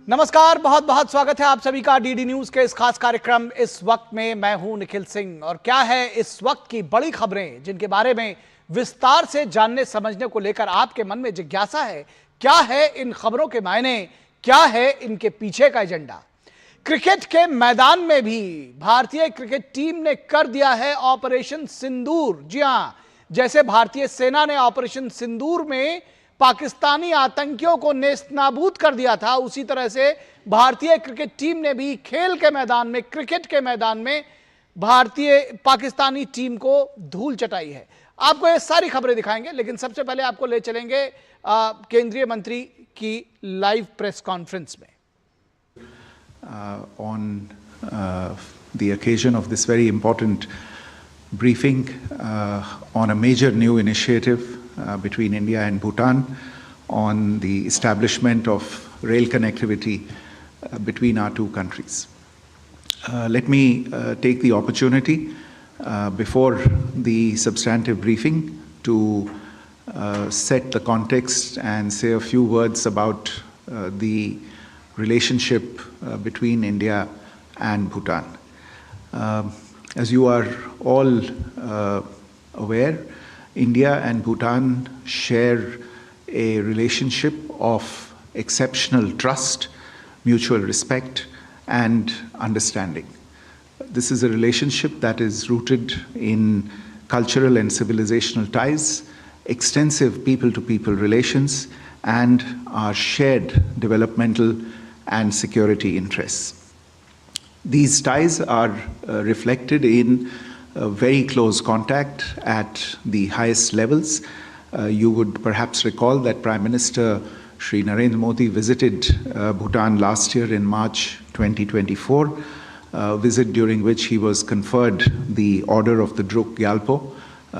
नमस्कार, बहुत बहुत स्वागत है आप सभी का डीडी न्यूज के इस खास कार्यक्रम इस वक्त में। मैं हूं निखिल सिंह और क्या है इस वक्त की बड़ी खबरें जिनके बारे में विस्तार से जानने समझने को लेकर आपके मन में जिज्ञासा है। क्या है इन खबरों के मायने, क्या है इनके पीछे का एजेंडा। क्रिकेट के मैदान में भी भारतीय क्रिकेट टीम ने कर दिया है ऑपरेशन सिंदूर। जी हां, जैसे भारतीय सेना ने ऑपरेशन सिंदूर में पाकिस्तानी आतंकियों को नेस्तनाबूद कर दिया था, उसी तरह से भारतीय क्रिकेट टीम ने भी खेल के मैदान में, क्रिकेट के मैदान में पाकिस्तानी टीम को धूल चटाई है। आपको ये सारी खबरें दिखाएंगे, लेकिन सबसे पहले आपको ले चलेंगे केंद्रीय मंत्री की लाइव प्रेस कॉन्फ्रेंस में। On the occasion of this very important briefing on a major new initiative between India and Bhutan on the establishment of rail connectivity between our two countries. Let me take the opportunity before the substantive briefing to set the context and say a few words about the relationship between India and Bhutan. As you are all aware, India and Bhutan share a relationship of exceptional trust, mutual respect, and understanding. This is a relationship that is rooted in cultural and civilizational ties, extensive people-to-people relations, and our shared developmental and security interests. These ties are reflected in very close contact at the highest levels. You would perhaps recall that Prime Minister Shri Narendra Modi visited Bhutan last year in March 2024, a visit during which he was conferred the Order of the Druk Gyalpo,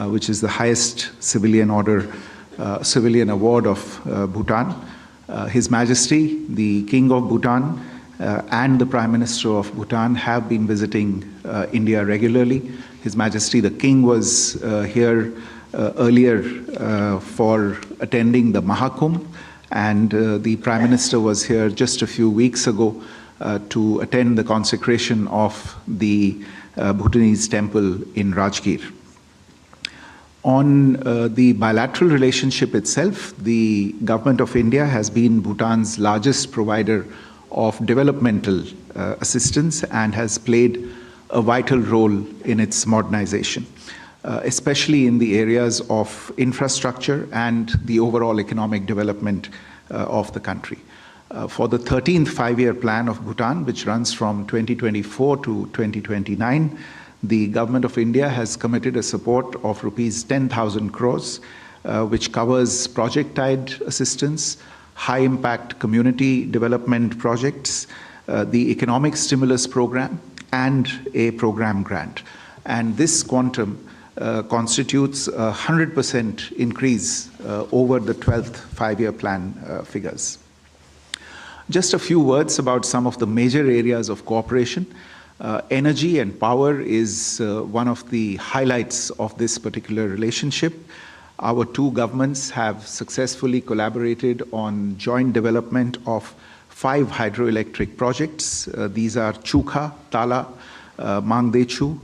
which is the highest civilian award of Bhutan. His Majesty, the King of Bhutan, and the Prime Minister of Bhutan have been visiting India regularly. His Majesty the King was here earlier for attending the Mahakumbh, and the Prime Minister was here just a few weeks ago to attend the consecration of the Bhutanese temple in Rajgir. On the bilateral relationship itself, the government of India has been Bhutan's largest provider of developmental assistance and has played a vital role in its modernization, especially in the areas of infrastructure and the overall economic development of the country. For the 13th five-year plan of Bhutan, which runs from 2024 to 2029, the government of India has committed a support of rupees 10,000 crores, which covers project-tied assistance, high-impact community development projects, the economic stimulus program, and a program grant. And this quantum constitutes a 100% increase over the 12th five-year plan figures. Just a few words about some of the major areas of cooperation. Energy and power is one of the highlights of this particular relationship. Our two governments have successfully collaborated on joint development of 5 hydroelectric projects. These are Chukha, Tala, Mangdechu,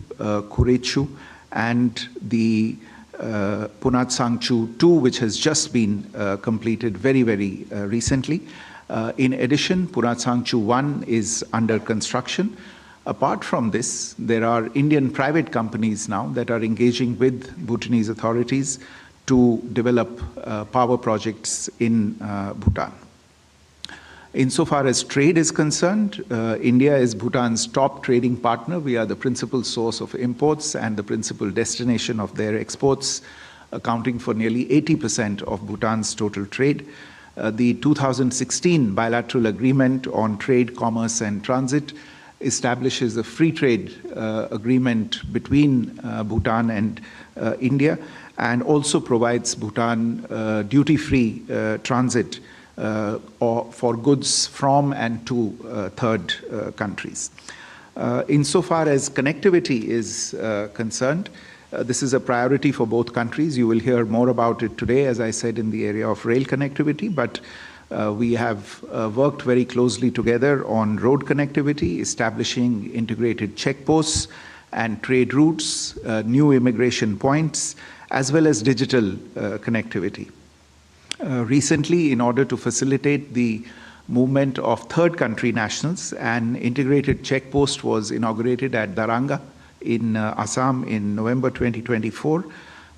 Kurechu, and the Punatsangchu 2, which has just been completed very, very recently. In addition, Punatsangchu 1 is under construction. Apart from this, there are Indian private companies now that are engaging with Bhutanese authorities to develop power projects in Bhutan. Insofar as trade is concerned, India is Bhutan's top trading partner. We are the principal source of imports and the principal destination of their exports, accounting for nearly 80% of Bhutan's total trade. The 2016 bilateral agreement on trade, commerce, and transit establishes a free trade agreement between Bhutan and India, and also provides Bhutan duty-free transit for goods from and to third countries. Insofar as connectivity is concerned, this is a priority for both countries. You will hear more about it today, as I said, in the area of rail connectivity, but We have worked very closely together on road connectivity, establishing integrated checkposts and trade routes, new immigration points, as well as digital connectivity. Recently, in order to facilitate the movement of third country nationals, an integrated checkpost was inaugurated at Daranga in Assam in November 2024.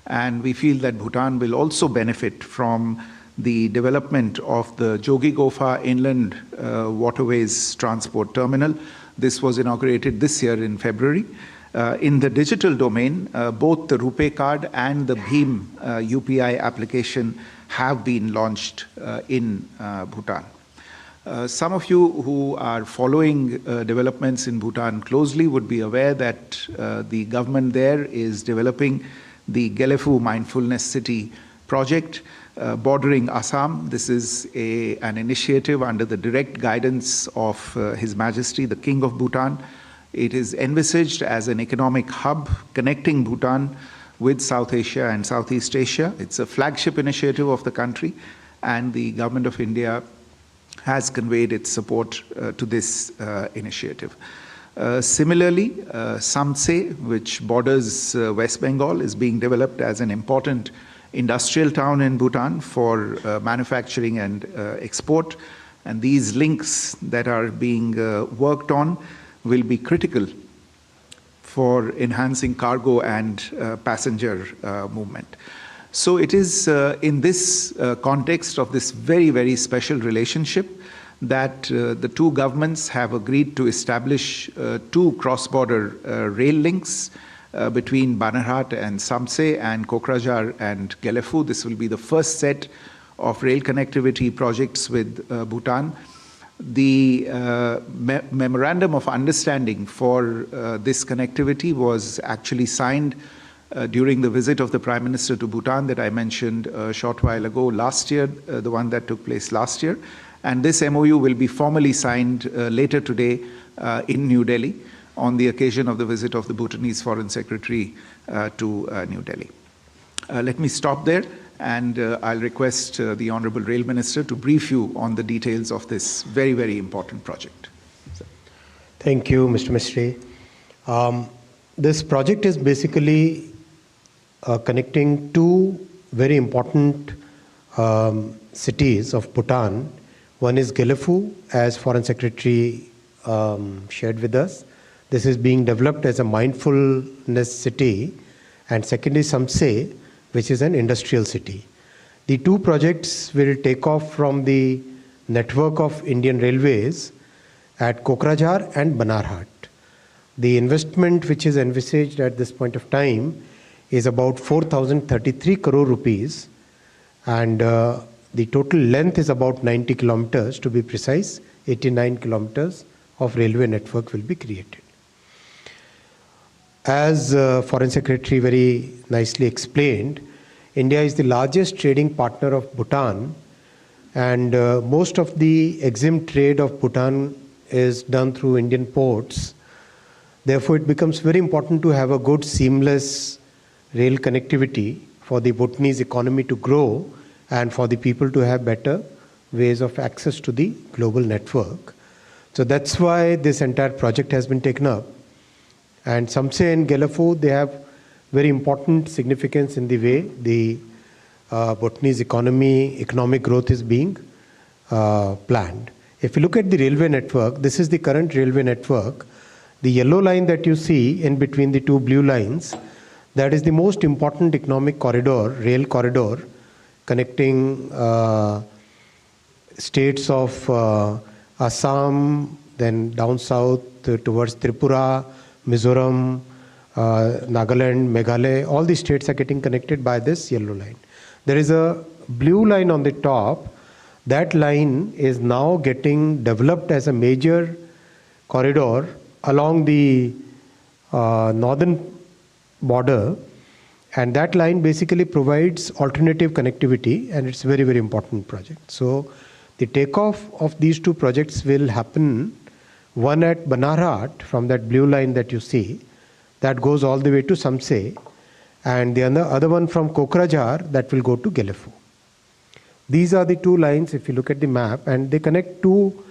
And we feel that Bhutan will also benefit from the development of the Jogi-Gofa Inland Waterways Transport Terminal. This was inaugurated this year in February. In the digital domain, both the RuPay card and the Bhim UPI application have been launched in Bhutan. Some of you who are following developments in Bhutan closely would be aware that the government there is developing the Gelefu Mindfulness City project bordering Assam. This is an initiative under the direct guidance of His Majesty, the King of Bhutan. It is envisaged as an economic hub connecting Bhutan with South Asia and Southeast Asia. It's a flagship initiative of the country, and the Government of India has conveyed its support to this initiative. Similarly, Samtse, which borders West Bengal, is being developed as an important industrial town in Bhutan for manufacturing and export. And these links that are being worked on will be critical for enhancing cargo and passenger movement. So it is in this context of this very, very special relationship that the two governments have agreed to establish two cross-border rail links between Banarhat and Samtse and Kokrajhar and Gelefu. This will be the first set of rail connectivity projects with Bhutan. The memorandum of understanding for this connectivity was actually signed during the visit of the Prime Minister to Bhutan that I mentioned a short while ago last year, the one that took place last year. And this MOU will be formally signed later today in New Delhi on the occasion of the visit of the Bhutanese Foreign Secretary to New Delhi. Let me stop there, and I'll request the Honorable Rail Minister to brief you on the details of this very, very important project. Thank you, Mr. Mistry. This project is basically connecting two very important cities of Bhutan. One is Gelefu, as Foreign Secretary shared with us. This is being developed as a mindfulness city. And second is Samtse, which is an industrial city. The two projects will take off from the network of Indian Railways at Kokrajhar and Banarhat. The investment which is envisaged at this point of time is about 4,033 crore rupees, and the total length is about 90 kilometers, to be precise. 89 kilometers of railway network will be created. As Foreign Secretary very nicely explained, India is the largest trading partner of Bhutan, and most of the EXIM trade of Bhutan is done through Indian ports. Therefore, it becomes very important to have a good seamless rail connectivity for the Bhutanese economy to grow and for the people to have better ways of access to the global network. So that's why this entire project has been taken up. And Samtse and Gelefu, they have very important significance in the way the Bhutanese economic growth is being planned. If you look at the railway network, this is the current railway network. The yellow line that you see in between the two blue lines, that is the most important economic corridor, rail corridor, connecting states of Assam, then down south towards Tripura, Mizoram, Nagaland, Meghalaya. All the states are getting connected by this yellow line. There is a blue line on the top. That line is now getting developed as a major corridor along the northern border, and that line basically provides alternative connectivity, and it's a very, very important project. So the takeoff of these two projects will happen, one at Banarhat from that blue line that you see, that goes all the way to Samtse, and the other one from Kokrajhar that will go to Gelefu. These are the two lines, if you look at the map, and they connect two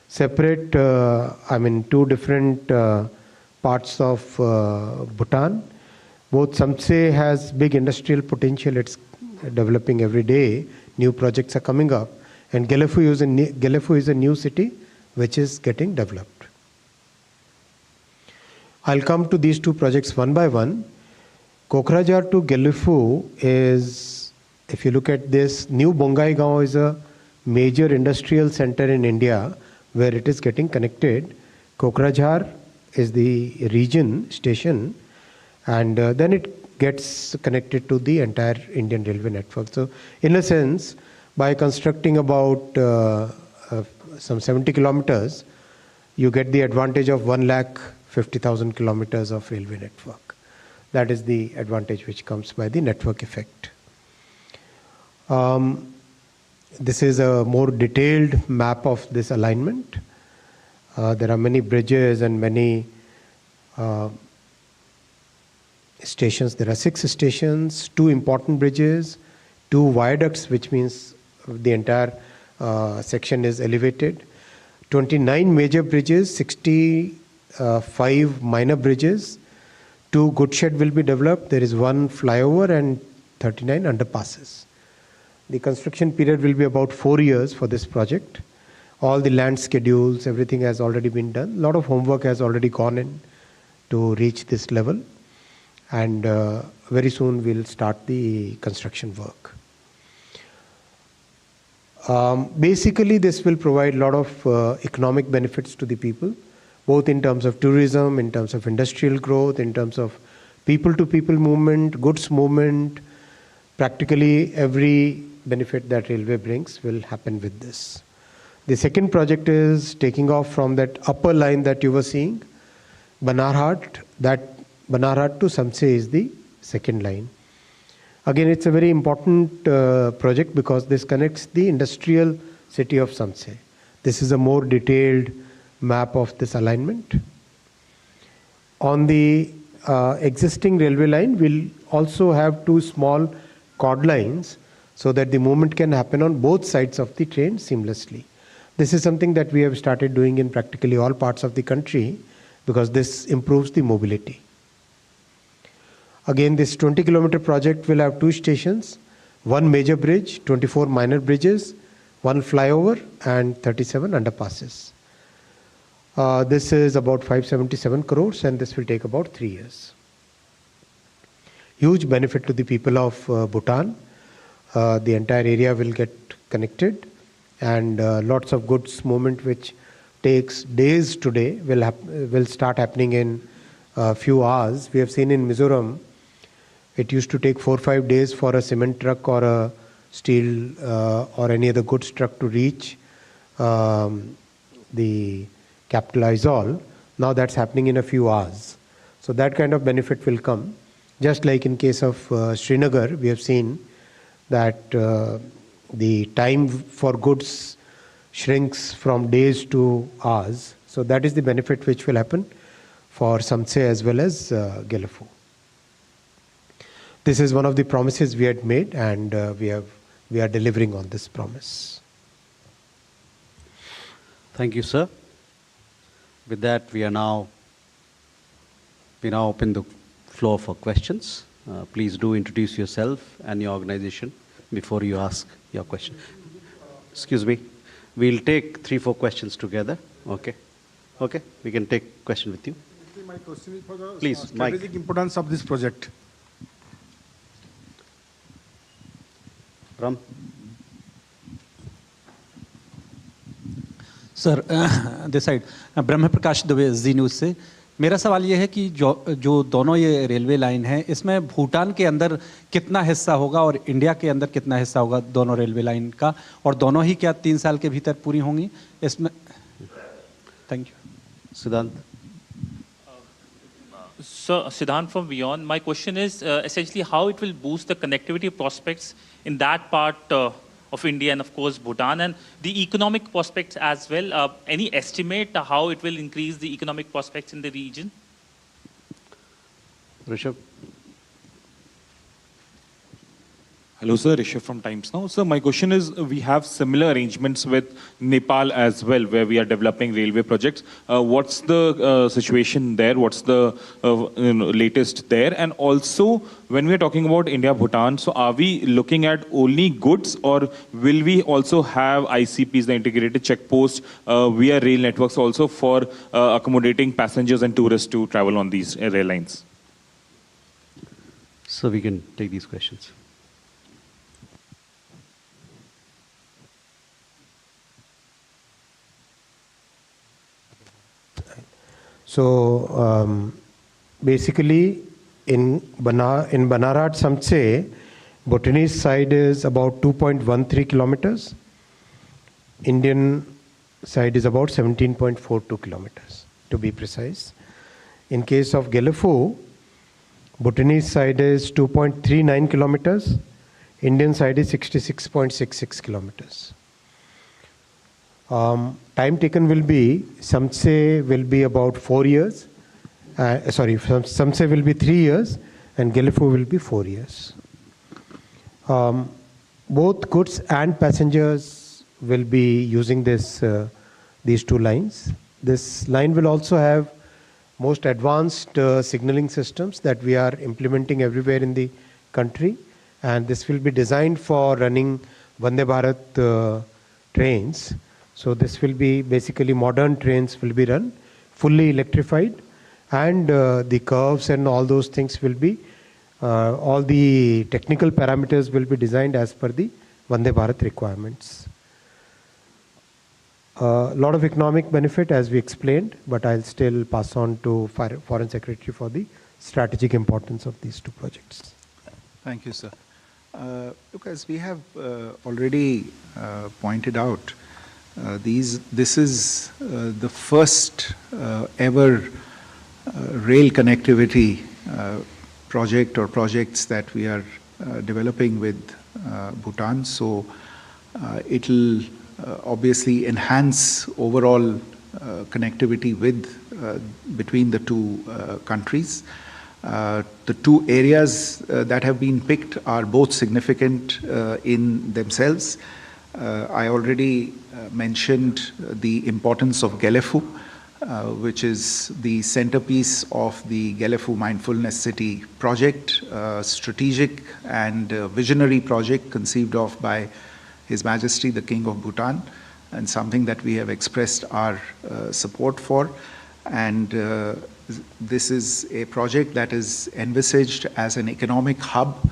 separate, two different parts of Bhutan. Both Samtse has big industrial potential. It's developing every day. New projects are coming up. And Gelefu is a new city which is getting developed. I'll come to these two projects one by one. Kokrajhar to Gelefu is, if you look at this, New Bongaigaon is a major industrial center in India where it is getting connected. Kokrajhar is the region station, and then it gets connected to the entire Indian railway network. So in a sense, by constructing about some 70 kilometers, you get the advantage of 150,000 kilometers of railway network. That is the advantage which comes by the network effect. This is a more detailed map of this alignment. There are many bridges and many stations. There are 6 stations, 2 important bridges, 2 viaducts, which means the entire section is elevated, 29 major bridges, 65 minor bridges, 2 goods shed will be developed. There is 1 flyover and 39 underpasses. The construction period will be about 4 years for this project. All the land schedules, everything has already been done. A lot of homework has already gone in to reach this level. And very soon we'll start the construction work. Basically, this will provide a lot of economic benefits to the people, both in terms of tourism, in terms of industrial growth, in terms of people-to-people movement, goods movement. Practically every benefit that railway brings will happen with this. The second project is taking off from that upper line that you were seeing, Banarhat. That Banarhat to Samtse is the second line. Again, it's a very important project because this connects the industrial city of Samtse. This is a more detailed map of this alignment. On the existing railway line, we'll also have 2 small cord lines so that the movement can happen on both sides of the train seamlessly. This is something that we have started doing in practically all parts of the country because this improves the mobility. Again, this 20-kilometer project will have 2 stations, 1 major bridge, 24 minor bridges, 1 flyover and 37 underpasses. This is about 577 crores and this will take about 3 years. Huge benefit to the people of Bhutan. The entire area will get connected and lots of goods movement which takes days today will start happening in a few hours. We have seen in Mizoram, it used to take 4 or 5 days for a cement truck or a steel or any other goods truck to reach the capital Aizawl. Now that's happening in a few hours. So that kind of benefit will come. Just like in case of Srinagar, we have seen that the time for goods shrinks from days to hours. So that is the benefit which will happen for Samtse as well as Gelefu. This is one of the promises we had made and we are delivering on this promise. Thank you, sir. With that, we now open the floor for questions. Please do introduce yourself and your organization before you ask your question. Excuse me. We'll take 3-4 questions together. Okay. Okay. We can take question with you. My question is for the Please, strategic importance of this project. Ram. Sir this side Brahma Prakash Dubey ji news से मेरा सवाल ये है कि जो दोनों ये railway line है इसमें भूटान के अंदर कितना हिस्सा होगा और इंडिया के अंदर कितना हिस्सा होगा दोनों रेलवे लाइन का और दोनों ही क्या 3 साल के भीतर पूरी होंगी इसमें thank you Siddhant. So, Siddhant from Beyond, my question is essentially how it will boost the connectivity prospects in that part of India and of course Bhutan and the economic prospects as well. Any estimate how it will increase the economic prospects in the region? Rishabh. Hello, sir. Rishabh from Times Now. Sir, my question is, we have similar arrangements with Nepal as well, where we are developing railway projects. What's the situation there? What's the latest there? And also, when we are talking about India-Bhutan, so are we looking at only goods, or will we also have ICPs, the integrated checkposts, via rail networks also for accommodating passengers and tourists to travel on these rail lines? So we can take these questions. So basically in Banarhat Samtse, Bhutanese side is about 2.13 kilometers. Indian side is about 17.42 kilometers, to be precise. In case of Gelefu, Bhutanese side is 2.39 kilometers. Indian side is 66.66 kilometers. Time taken will be, Samtse will be about 4 years. Samtse will be 3 years and Gelefu will be 4 years. Both goods and passengers will be using these two lines. This line will also have most advanced signaling systems that we are implementing everywhere in the country, and this will be designed for running Vande Bharat trains. So this will be basically modern trains will be run fully electrified, and the curves and all those things will be all the technical parameters will be designed as per the Vande Bharat requirements. A lot of economic benefit as we explained, but I'll still pass on to Foreign Secretary for the strategic importance of these two projects. Thank you, sir. Look, as we have already pointed out, this is the first ever rail connectivity project or projects that we are developing with Bhutan. So it will obviously enhance overall connectivity between the two countries. The two areas that have been picked are both significant in themselves. I already mentioned the importance of Gelefu, which is the centerpiece of the Gelefu Mindfulness City project, a strategic and visionary project conceived of by His Majesty the King of Bhutan, and something that we have expressed our support for. And this is a project that is envisaged as an economic hub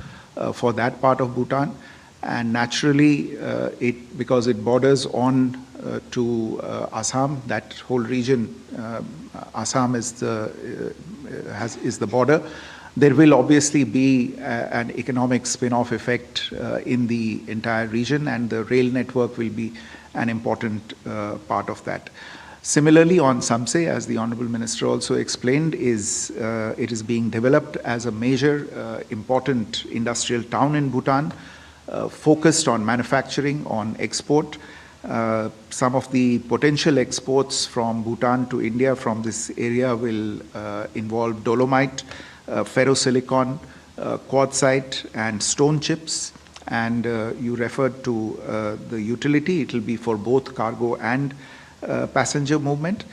for that part of Bhutan. And naturally, because it borders on to Assam, that whole region, Assam is the border. There will obviously be an economic spin-off effect in the entire region, and the rail network will be an important part of that. Similarly, on Samtse, as the Honorable Minister also explained, it is being developed as a major important industrial town in Bhutan, focused on manufacturing, on export. Some of the potential exports from Bhutan to India from this area will involve dolomite, ferrosilicon, quartzite, and stone chips. And you referred to the utility. It will be for both cargo and passenger movement.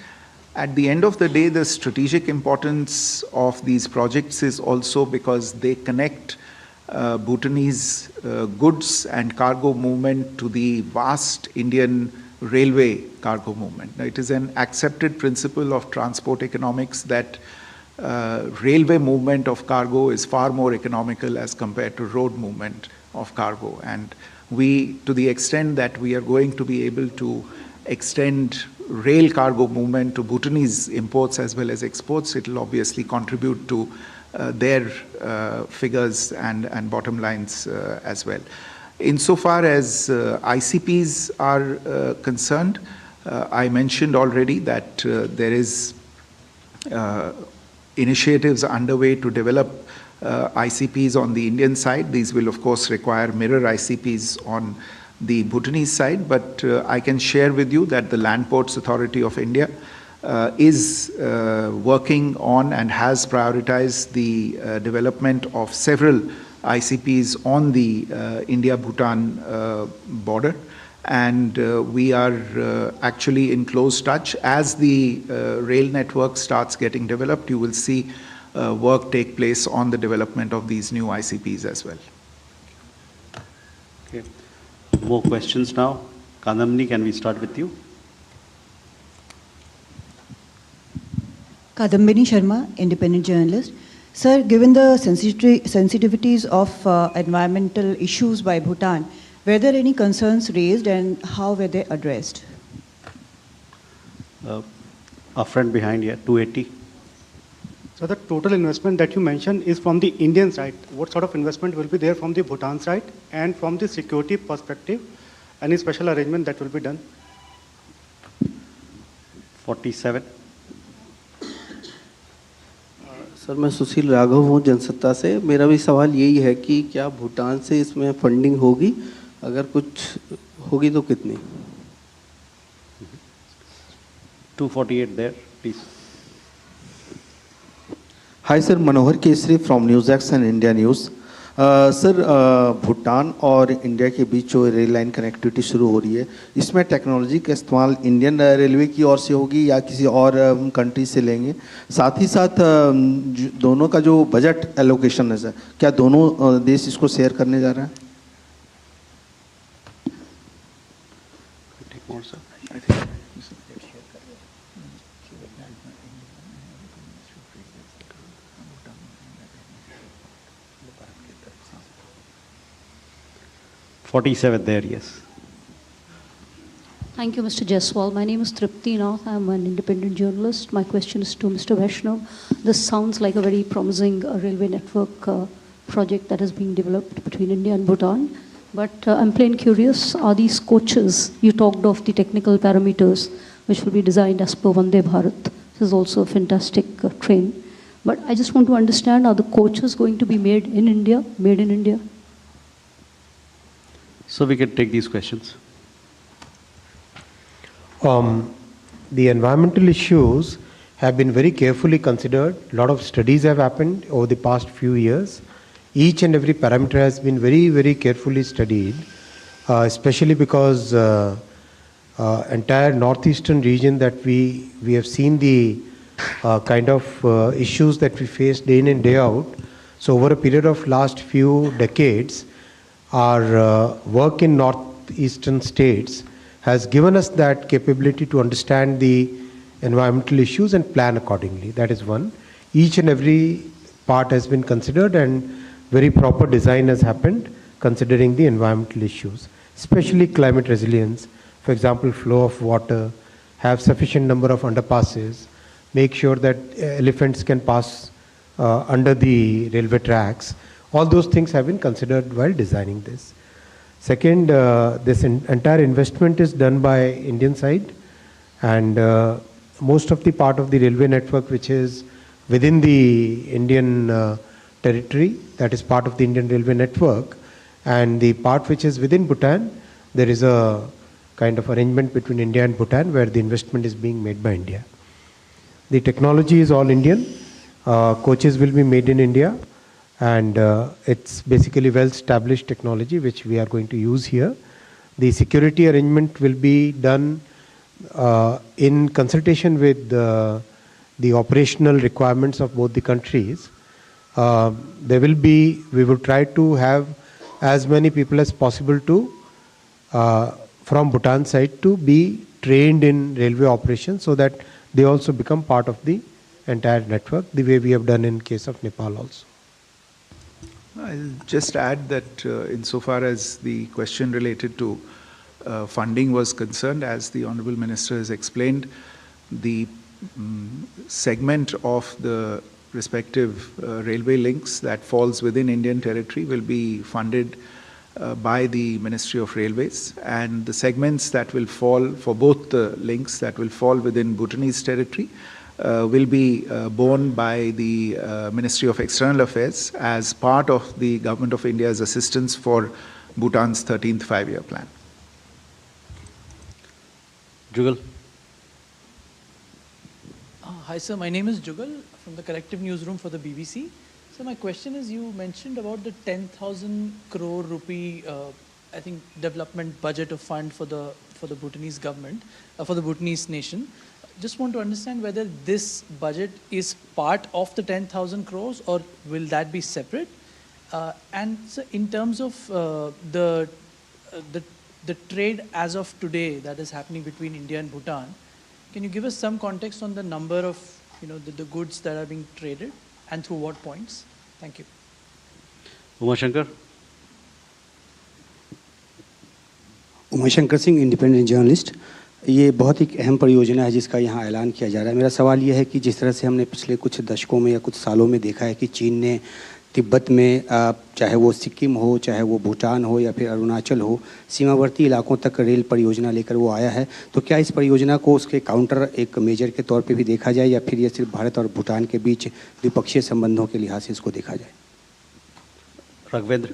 At the end of the day, the strategic importance of these projects is also because they connect Bhutanese goods and cargo movement to the vast Indian railway cargo movement. Now, it is an accepted principle of transport economics that railway movement of cargo is far more economical as compared to road movement of cargo. And we, to the extent that we are going to be able to extend rail cargo movement to Bhutanese imports as well as exports, it will obviously contribute to their figures and bottom lines as well. Insofar as ICPs are concerned, I mentioned already that there is initiatives underway to develop ICPs on the Indian side. These will of course require mirror ICPs on the Bhutanese side, but I can share with you that the Land Ports Authority of India is working on and has prioritized the development of several ICPs on the India-Bhutan border. And we are actually in close touch. As the rail network starts getting developed, you will see work take place on the development of these new ICPs as well. Okay. More questions now. Kadamini, can we start with you? Kadambini Sharma, independent journalist. Sir, given the sensitivities of environmental issues by Bhutan, were there any concerns raised and how were they addressed? Our friend behind here, 280. So the total investment that you mentioned is from the Indian side. What sort of investment will be there from the Bhutan side? And from the security perspective, any special arrangement that will be done? 47. Sir मैं सुशील राघव हूँ जनसत्ता से। मेरा भी सवाल यही है कि क्या भूटान से इसमें फंडिंग होगी, अगर कुछ होगी तो कितनी? 248 there, please. Hi sir, Manohar Kesari from news x and India news. Sir Bhutan और इंडिया के बीच जो रेल लाइन कनेक्टिविटी शुरू हो रही है, इसमें टेक्नोलॉजी का इस्तेमाल इंडियन रेलवे की ओर से होगी या किसी और कंट्री से लेंगे? साथ ही साथ दोनों का जो बजट एलोकेशन है सर, क्या दोनों देश इसको शेयर करने जा रहे हैं? There, yes. Thank you, Mr. Jaiswal. My name is Tripti Nath. I'm an independent journalist. My question is to Mr. Vaishnav. This sounds like a very promising railway network project that is being developed between India and Bhutan. But I'm plain curious, are these coaches, you talked of the technical parameters which will be designed as per Vande Bharat. This is also a fantastic train. But I just want to understand, are the coaches going to be made in India? So we can take these questions. The environmental issues have been very carefully considered. A lot of studies have happened over the past few years. Each and every parameter has been very, very carefully studied, especially because entire northeastern region that we have seen the kind of issues that we face day in and day out. So over a period of last few decades, our work in northeastern states has given us that capability to understand the environmental issues and plan accordingly. That is one. Each and every part has been considered and very proper design has happened considering the environmental issues, especially climate resilience. For example, flow of water, have sufficient number of underpasses, make sure that elephants can pass under the railway tracks. All those things have been considered while designing this. Second, this entire investment is done by Indian side, and most of the part of the railway network which is within the Indian territory, that is part of the Indian railway network, and the part which is within Bhutan, there is a kind of arrangement between India and Bhutan where the investment is being made by India. The technology is all Indian. Coaches will be made in India. And it's basically well-established technology which we are going to use here. The security arrangement will be done in consultation with the operational requirements of both the countries. We will try to have as many people as possible to from Bhutan side to be trained in railway operations so that they also become part of the entire network, the way we have done in case of Nepal also. I'll just add that insofar as the question related to funding was concerned, as the Honorable Minister has explained, the segment of the respective railway links that falls within Indian territory will be funded by the Ministry of Railways, and the segments that will fall for both the links that will fall within Bhutanese territory will be borne by the Ministry of External Affairs as part of the Government of India's assistance for Bhutan's 13th five-year plan. Jugal. Hi sir, my name is Jugal from the Collective Newsroom for the BBC. So my question is, you mentioned about the 10,000 crore rupee, I think, development budget of fund for the Bhutanese government, for the Bhutanese nation. Just want to understand whether this budget is part of the 10,000 crores or will that be separate? And so in terms of the trade as of today that is happening between India and Bhutan, can you give us some context on the number of the goods that are being traded and through what points? Thank you. Umashankar. Umashankar Singh, independent journalist. ये बहुत ही अहम परियोजना है जिसका यहाँ ऐलान किया जा रहा है। मेरा सवाल ये है कि जिस तरह से हमने पिछले कुछ दशकों में या कुछ सालों में देखा है कि चीन ने तिब्बत में, चाहे वो सिक्किम हो, चाहे वो भूटान हो या फिर अरुणाचल हो, सीमावर्ती इलाकों तक रेल परियोजना लेकर वो आया है, तो क्या इस परियोजना को उसके काउंटर एक मेजर के तौर पे भी देखा जाए या फिर ये सिर्फ भारत और भूटान के बीच द्विपक्षीय संबंधों के लिहाज से इसको देखा जाए? Raghavendra.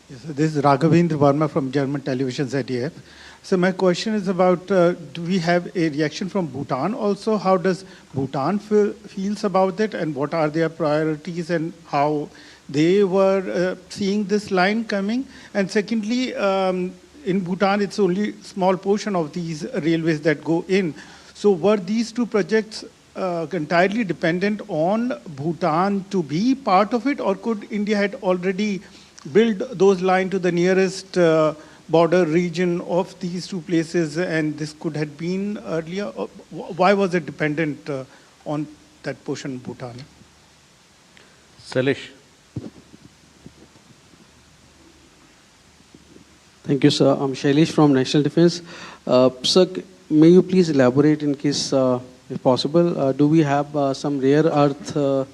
Yes, this is Raghavendra Verma from German television ZDF. So my question is about, do we have a reaction from Bhutan also? How does Bhutan feels about it, and what are their priorities and how they were seeing this line coming? And secondly, in Bhutan, it's only small portion of these railways that go in. So were these two projects entirely dependent on Bhutan to be part of it, or could India had already built those lines to the nearest border region of these two places, and this could have been earlier? Why was it dependent on that portion of Bhutan? Salish. Thank you, sir. I'm Shailesh from National Defense. Sir, may you please elaborate in case, if possible, do we have some rare earth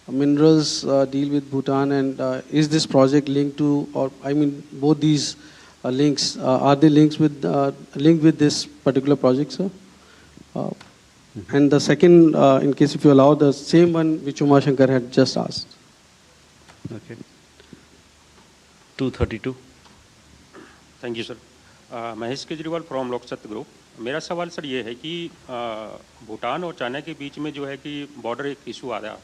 minerals deal with Bhutan, and is this project linked to, or I mean, both these links, are they linked with this particular project, sir? And the second, in case if you allow, the same one which Umashankar had just asked. Okay. 232. Thank you sir. Mahesh Kejriwal from Loksatta group. मेरा सवाल sir ये है कि भूटान और China के बीच में जो है कि बॉर्डर एक इशू आ रहा है,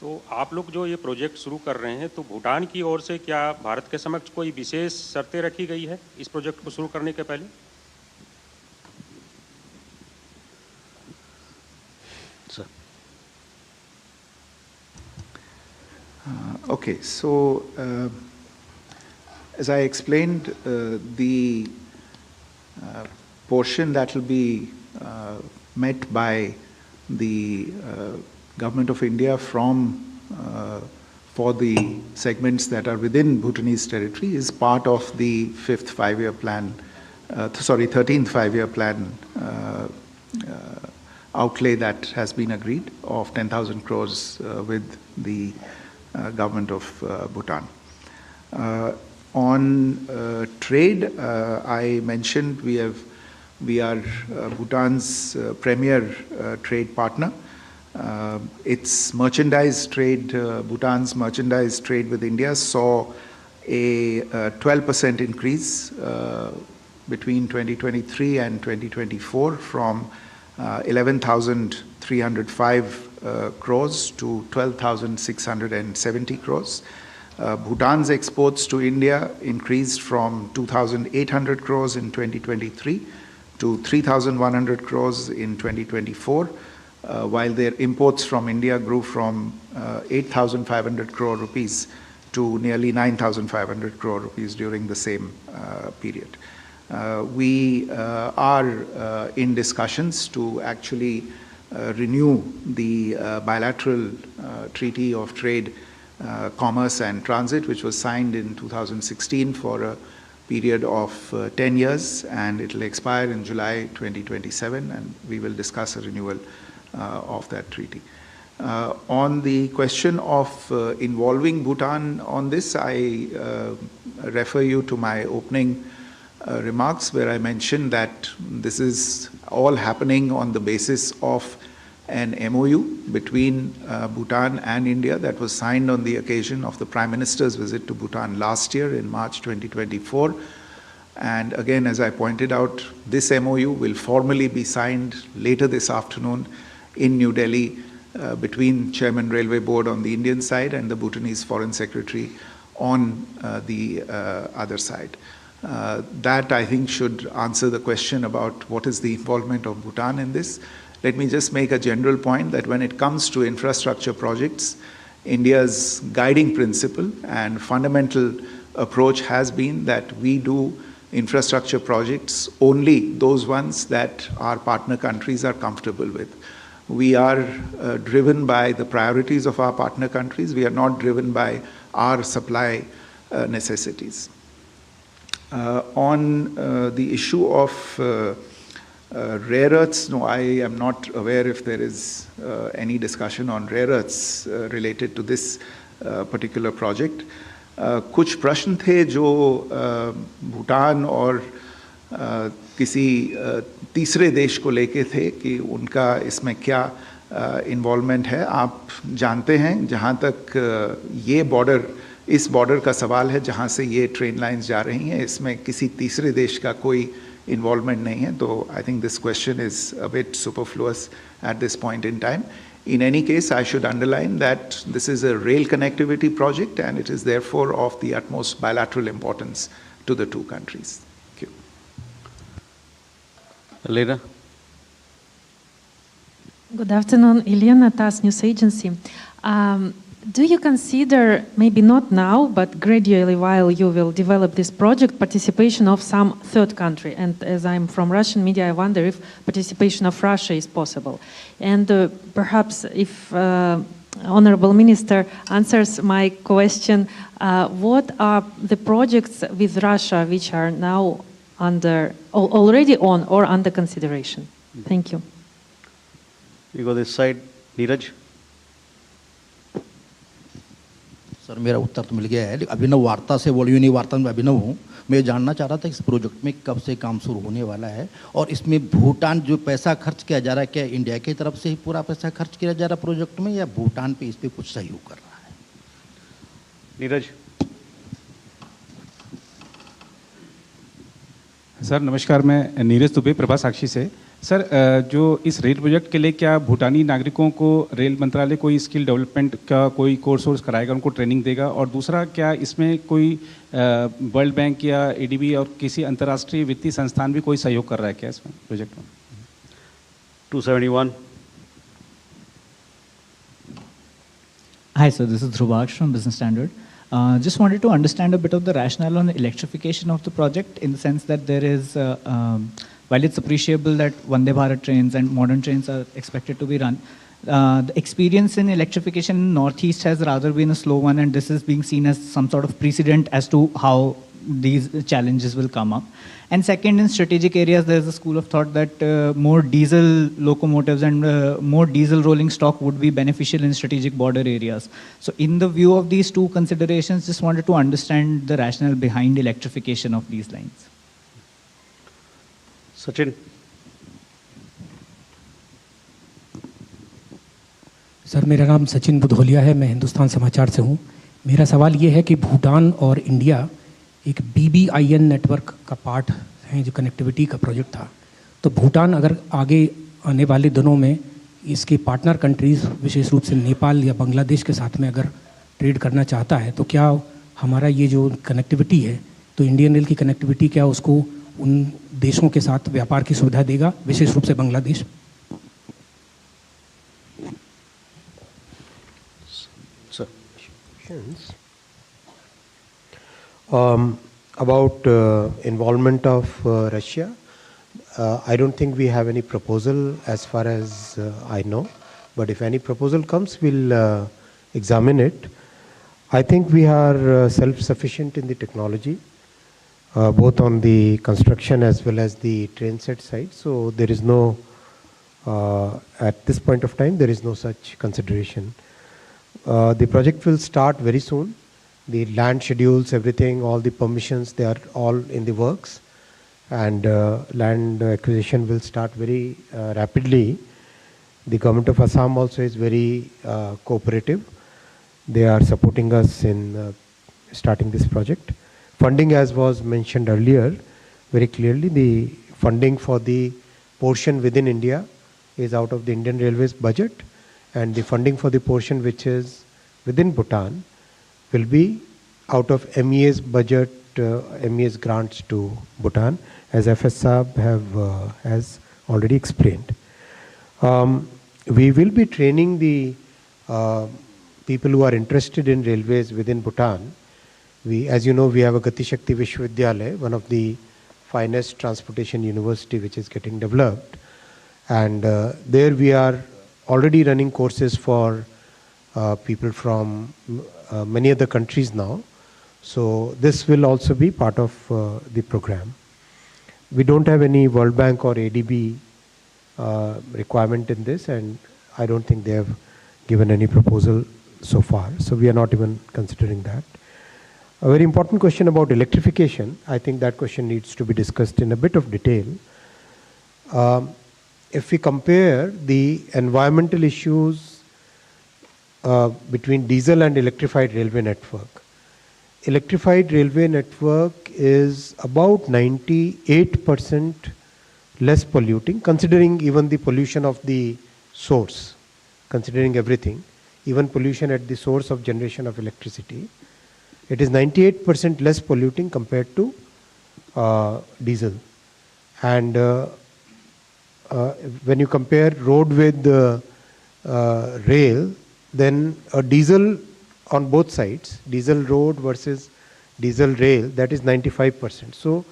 तो आप लोग जो ये प्रोजेक्ट शुरू कर रहे हैं, तो भूटान की ओर से क्या भारत के समक्ष कोई विशेष शर्तें रखी गई है इस प्रोजेक्ट को शुरू करने के पहले? Sir. Okay, so as I explained, the portion that will be met by the Government of India from for the segments that are within Bhutanese territory is part of the 13th five-year plan outlay that has been agreed of 10,000 crores with the government of Bhutan. On trade, I mentioned we are Bhutan's premier trade partner. Its merchandise trade, Bhutan's merchandise trade with India saw a 12% increase between 2023 and 2024 from 11,305 crores to 12,670 crores. Bhutan's exports to India increased from 2,800 crores in 2023 to 3,100 crores in 2024, while their imports from India grew from 8,500 crore rupees to nearly 9,500 crore rupees during the same period. We are in discussions to actually renew the bilateral treaty of trade, commerce and transit, which was signed in 2016 for a period of 10 years, and it will expire in July 2027, and we will discuss a renewal of that treaty. On the question of involving Bhutan on this, I refer you to my opening remarks where I mentioned that this is all happening on the basis of an MOU between Bhutan and India that was signed on the occasion of the Prime Minister's visit to Bhutan last year in March 2024. And again, as I pointed out, this MOU will formally be signed later this afternoon in New Delhi between Chairman Railway Board on the Indian side and the Bhutanese Foreign Secretary on the other side. That, I think, should answer the question about what is the involvement of Bhutan in this. Let me just make a general point that when it comes to infrastructure projects, India's guiding principle and fundamental approach has been that we do infrastructure projects only those ones that our partner countries are comfortable with. We are driven by the priorities of our partner countries. We are not driven by our supply necessities. On the issue of rare earths, no, I am not aware if there is any discussion on rare earths related to this particular project. कुछ प्रश्न थे जो भूटान और किसी तीसरे देश को लेके थे कि उनका इसमें क्या इन्वॉल्वमेंट है. आप जानते हैं जहाँ तक ये बॉर्डर, इस बॉर्डर का सवाल है जहाँ से ये ट्रेन लाइंस जा रही हैं, इसमें किसी तीसरे देश का कोई involvement nahi hai. So I think this question is a bit superfluous at this point in time. In any case, I should underline that this is a rail connectivity project and it is therefore of the utmost bilateral importance to the two countries. Thank you. Lena. Good afternoon, Ilyana, TASS News Agency. Do you consider, maybe not now, but gradually while you will develop this project, participation of some third country? And as I'm from Russian media, I wonder if participation of Russia is possible. And perhaps if Honorable Minister answers my question, what are the projects with Russia which are now already on or under consideration? Thank you. You go this side, Neeraj. Sir मेरा उत्तर तो मिल गया है. अभिनव वार्ता से बोलियो नहीं, वार्ता में अभिनव हूँ. मैं जानना चाह रहा था इस प्रोजेक्ट में कब से काम शुरू होने वाला है और इसमें भूटान जो पैसा खर्च किया जा रहा है, क्या इंडिया की तरफ से ही पूरा पैसा खर्च किया जा रहा है प्रोजेक्ट में या भूटान पे इस पे कुछ सहयोग कर रहा है? नीरज. सर नमस्कार, मैं नीरज दुबे प्रभा साक्षी से. सर जो इस रेल प्रोजेक्ट के लिए क्या भूटानी नागरिकों को रेल मंत्रालय कोई स्किल डेवलपमेंट का कोई कोर्स कराएगा, उनको ट्रेनिंग देगा? और दूसरा, क्या इसमें कोई वर्ल्ड बैंक या एडीबी और किसी अंतर्राष्ट्रीय वित्तीय संस्थान भी कोई सहयोग कर रहा है क्या इसमें प्रोजेक्ट में? 271. Hi sir, this is Dhruvaksh from Business Standard. Just wanted to understand a bit of the rationale on the electrification of the project, in the sense that there is while it's appreciable that Vande Bharat trains and modern trains are expected to be run, the experience in electrification in Northeast has rather been a slow one, and this is being seen as some sort of precedent as to how these challenges will come up. And second, in strategic areas, there's a school of thought that more diesel locomotives and more diesel rolling stock would be beneficial in strategic border areas. So in the view of these two considerations, just wanted to understand the rationale behind electrification of these lines. Sachin. Sir मेरा नाम सचिन बुधोलिया है, मैं हिंदुस्तान समाचार से हूँ. मेरा सवाल ये है कि भूटान और इंडिया एक BBIN नेटवर्क का पार्ट है जो कनेक्टिविटी का प्रोजेक्ट था. तो भूटान अगर आगे आने वाले दिनों में इसके पार्टनर कंट्रीज़ विशेष रूप से नेपाल या बांग्लादेश के साथ में अगर ट्रेड करना चाहता है, तो क्या हमारा ये जो कनेक्टिविटी है, तो इंडियन रेल की कनेक्टिविटी क्या उसको उन देशों के साथ व्यापार की सुविधा देगा, विशेष रूप से Bangladesh? About involvement of Russia, I don't think we have any proposal as far as I know, but if any proposal comes, we'll examine it. I think we are self-sufficient in the technology, both on the construction as well as the train set side. So there is no, at this point of time, there is no such consideration. The project will start very soon. The land schedules, everything, all the permissions, they are all in the works. And land acquisition will start very rapidly. The government of Assam also is very cooperative. They are supporting us in starting this project. Funding, as was mentioned earlier, very clearly the funding for the portion within India is out of the Indian Railways budget, and the funding for the portion which is within Bhutan will be out of MEA's budget, MEA's grants to Bhutan, as FS Saab has already explained. We will be training the people who are interested in railways within Bhutan. As you know, we have a Gati Shakti Vishwavidyalaya, one of the finest transportation university which is getting developed. And there we are already running courses for people from many other countries now. So this will also be part of the program. We don't have any World Bank or ADB requirement in this, and I don't think they have given any proposal so far. So we are not even considering that. A very important question about electrification, I think that question needs to be discussed in a bit of detail. If we compare the environmental issues between diesel and electrified railway network, electrified railway network is about 98% less polluting, considering even the pollution of the source, considering everything, even pollution at the source of generation of electricity. It is 98% less polluting compared to diesel. And when you compare road with rail, then a diesel on both sides, diesel road versus diesel rail, that is 95%. So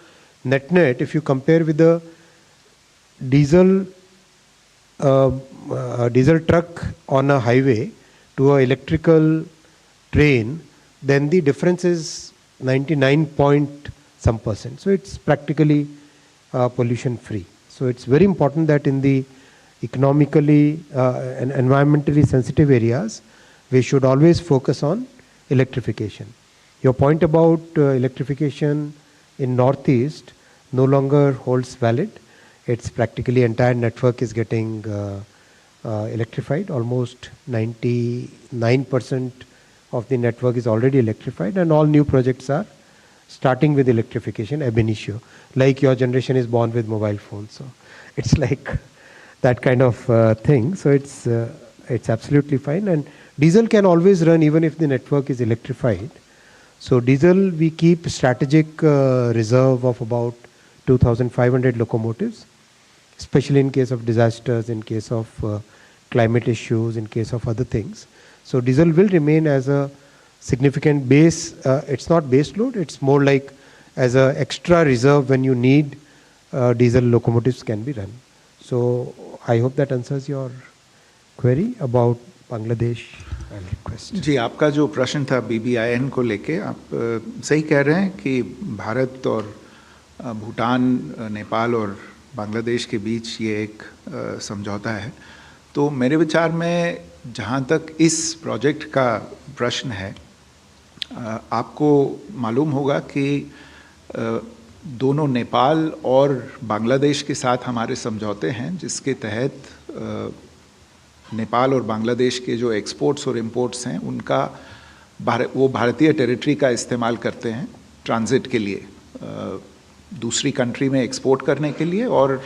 net, if you compare with the diesel truck on a highway to an electrical train, then the difference is 99 point some percent. So it's practically pollution free. So it's very important that in the economically and environmentally sensitive areas, we should always focus on electrification. Your point about electrification in Northeast no longer holds valid. It's practically entire network is getting electrified. Almost 99% of the network is already electrified, and all new projects are starting with electrification ab initio. Like your generation is born with mobile phones, so it's like that kind of thing. So it's absolutely fine, and diesel can always run even if the network is electrified. So diesel, we keep strategic reserve of about 2,500 locomotives, especially in case of disasters, in case of climate issues, in case of other things. So diesel will remain as a significant base. It's not base load, it's more like as an extra reserve when you need diesel locomotives can be run. So I hope that answers your query about Bangladesh. I'll request. जी, आपका जो प्रश्न था BBIN को लेके, आप सही कह रहे हैं कि भारत और भूटान, नेपाल और बांग्लादेश के बीच ये एक समझौता है. तो मेरे विचार में जहाँ तक इस प्रोजेक्ट का प्रश्न है, आपको मालूम होगा कि दोनों नेपाल और बांग्लादेश के साथ हमारे समझौते हैं, जिसके तहत नेपाल और बांग्लादेश के जो एक्सपोर्ट्स और इंपोर्ट्स हैं उनका वो भारतीय टेरिटरी का इस्तेमाल करते हैं ट्रांजिट के लिए, दूसरी कंट्री में एक्सपोर्ट करने के लिए और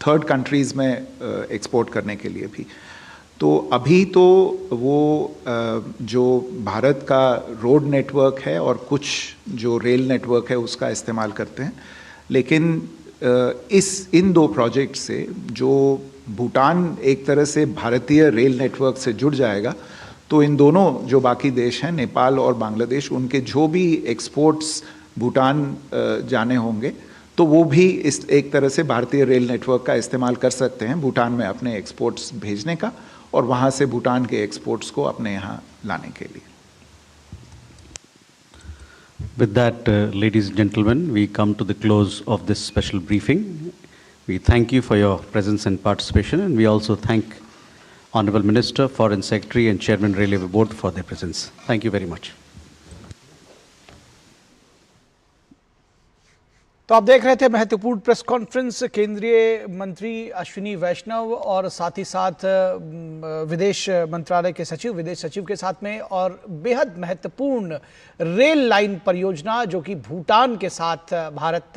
थर्ड कंट्रीज़ में एक्सपोर्ट करने के लिए भी. तो अभी तो वो जो भारत का रोड नेटवर्क है और कुछ जो रेल नेटवर्क है उसका इस्तेमाल करते हैं, लेकिन इन दो प्रोजेक्ट से जो भूटान एक तरह से भारतीय रेल नेटवर्क से जुड़ जाएगा, तो इन दोनों जो बाकी देश हैं नेपाल और बांग्लादेश, उनके जो भी एक्सपोर्ट्स भूटान जाने होंगे तो वो भी इस एक तरह से भारतीय रेल नेटवर्क का इस्तेमाल कर सकते हैं भूटान में अपने एक्सपोर्ट्स भेजने का और वहाँ से भूटान के एक्सपोर्ट्स को अपने यहाँ लाने के लिए. With that, ladies and gentlemen, we come to the close of this special briefing. We thank you for your presence and participation, and we also thank Honorable Minister, Foreign Secretary and Chairman Railway Board for their presence. Thank you very much. तो आप देख रहे थे महत्वपूर्ण press conference केंद्रीय मंत्री अश्विनी वैष्णव और साथ ही साथ विदेश मंत्रालय के सचिव, विदेश सचिव के साथ में, और बेहद महत्वपूर्ण रेल लाइन परियोजना जो कि भूटान के साथ भारत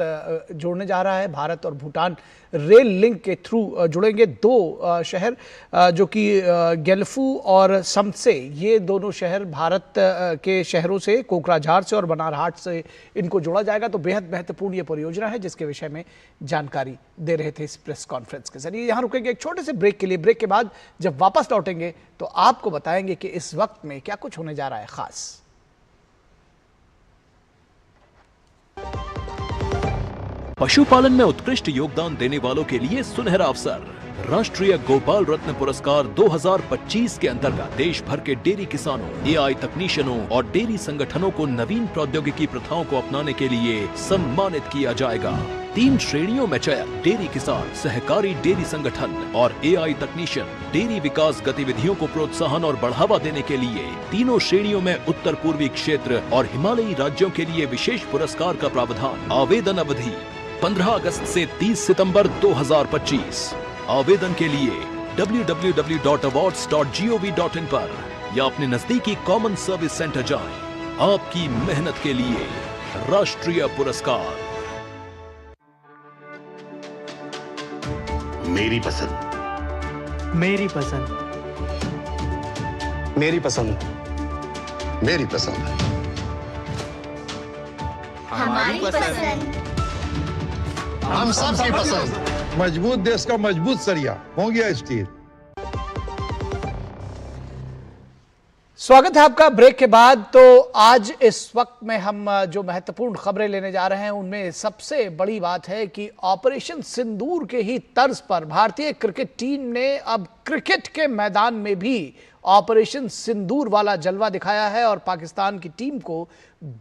जोड़ने जा रहा है. भारत और भूटान रेल लिंक के थ्रू जुड़ेंगे। 2 शहर जो कि गेलफू और समसे, ये दोनों शहर भारत के शहरों से, कोकराझार से और बनारहाट से इनको जोड़ा जाएगा। तो बेहद महत्वपूर्ण ये परियोजना है जिसके विषय में जानकारी दे रहे थे इस प्रेस कॉन्फ्रेंस के जरिए। यहाँ रुकेंगे एक छोटे से ब्रेक के लिए। ब्रेक के बाद जब वापस लौटेंगे तो आपको बताएंगे कि इस वक्त में क्या कुछ होने जा रहा है खास। पशुपालन में उत्कृष्ट योगदान देने वालों के लिए सुनहरा अवसर। राष्ट्रीय गोपाल रत्न पुरस्कार 2025 के अंतर्गत देश भर के डेयरी किसानों, एआई तकनीशियनों और डेयरी संगठनों को नवीन प्रौद्योगिकी प्रथाओं को अपनाने के लिए सम्मानित किया जाएगा। 3 श्रेणियों में चयन: डेयरी किसान, सहकारी डेयरी संगठन और एआई तकनीशियन। डेयरी विकास गतिविधियों को प्रोत्साहन और बढ़ावा देने के लिए तीनों श्रेणियों में उत्तर पूर्वी क्षेत्र और हिमालयी राज्यों के लिए विशेष पुरस्कार का प्रावधान। आवेदन अवधि 15 अगस्त से 30 सितंबर 2025। आवेदन के लिए www.awards.gov.in पर या अपने नजदीकी कॉमन सर्विस सेंटर जाएं। आपकी मेहनत के लिए राष्ट्रीय पुरस्कार। मेरी पसंद, मेरी पसंद, मेरी पसंद, मेरी पसंद, हमारी पसंद, हम सबकी पसंद। मजबूत देश का मजबूत सरिया हो गया स्टील। स्वागत है आपका ब्रेक के बाद। तो आज इस वक्त में हम जो महत्वपूर्ण खबरें लेने जा रहे हैं उनमें सबसे बड़ी बात है कि ऑपरेशन सिंदूर के ही तर्ज पर भारतीय क्रिकेट टीम ने अब क्रिकेट के मैदान में भी ऑपरेशन सिंदूर वाला जलवा दिखाया है और पाकिस्तान की टीम को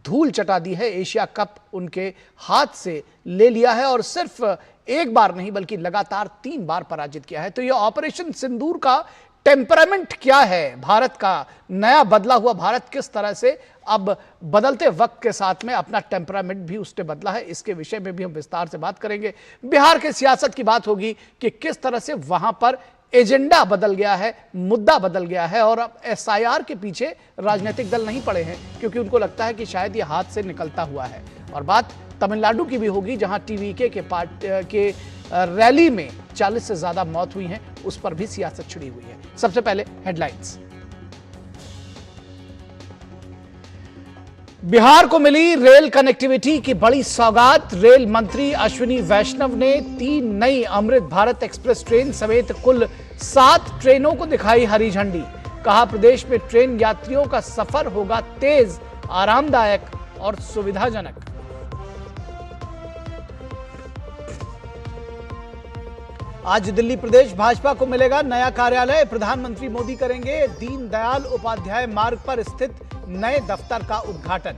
धूल चटा दी है। एशिया कप उनके हाथ से ले लिया है और सिर्फ एक बार नहीं बल्कि लगातार 3 बार पराजित किया है। तो यह ऑपरेशन सिंदूर का टेम्परामेंट क्या है, भारत का नया बदला हुआ भारत किस तरह से अब बदलते वक्त के साथ में अपना टेम्परामेंट भी उसने बदला है, इसके विषय में भी हम विस्तार से बात करेंगे। बिहार के सियासत की बात होगी कि किस तरह से वहां पर एजेंडा बदल गया है, मुद्दा बदल गया है और अब एसआईआर के पीछे राजनीतिक दल नहीं पड़े हैं क्योंकि उनको लगता है कि शायद ये हाथ से निकलता हुआ है। और बात तमिलनाडु की भी होगी जहां टीवीके के रैली में 40 से ज्यादा मौत हुई हैं, उस पर भी सियासत छिड़ी हुई है। सबसे पहले हेडलाइंस। बिहार को मिली रेल कनेक्टिविटी की बड़ी सौगात। रेल मंत्री अश्विनी वैष्णव ने 3 नई अमृत भारत एक्सप्रेस ट्रेन समेत कुल 7 ट्रेनों को दिखाई हरी झंडी। कहा प्रदेश में ट्रेन यात्रियों का सफर होगा तेज, आरामदायक और सुविधाजनक। आज दिल्ली प्रदेश भाजपा को मिलेगा नया कार्यालय। प्रधानमंत्री मोदी करेंगे दीनदयाल उपाध्याय मार्ग पर स्थित नए दफ्तर का उद्घाटन।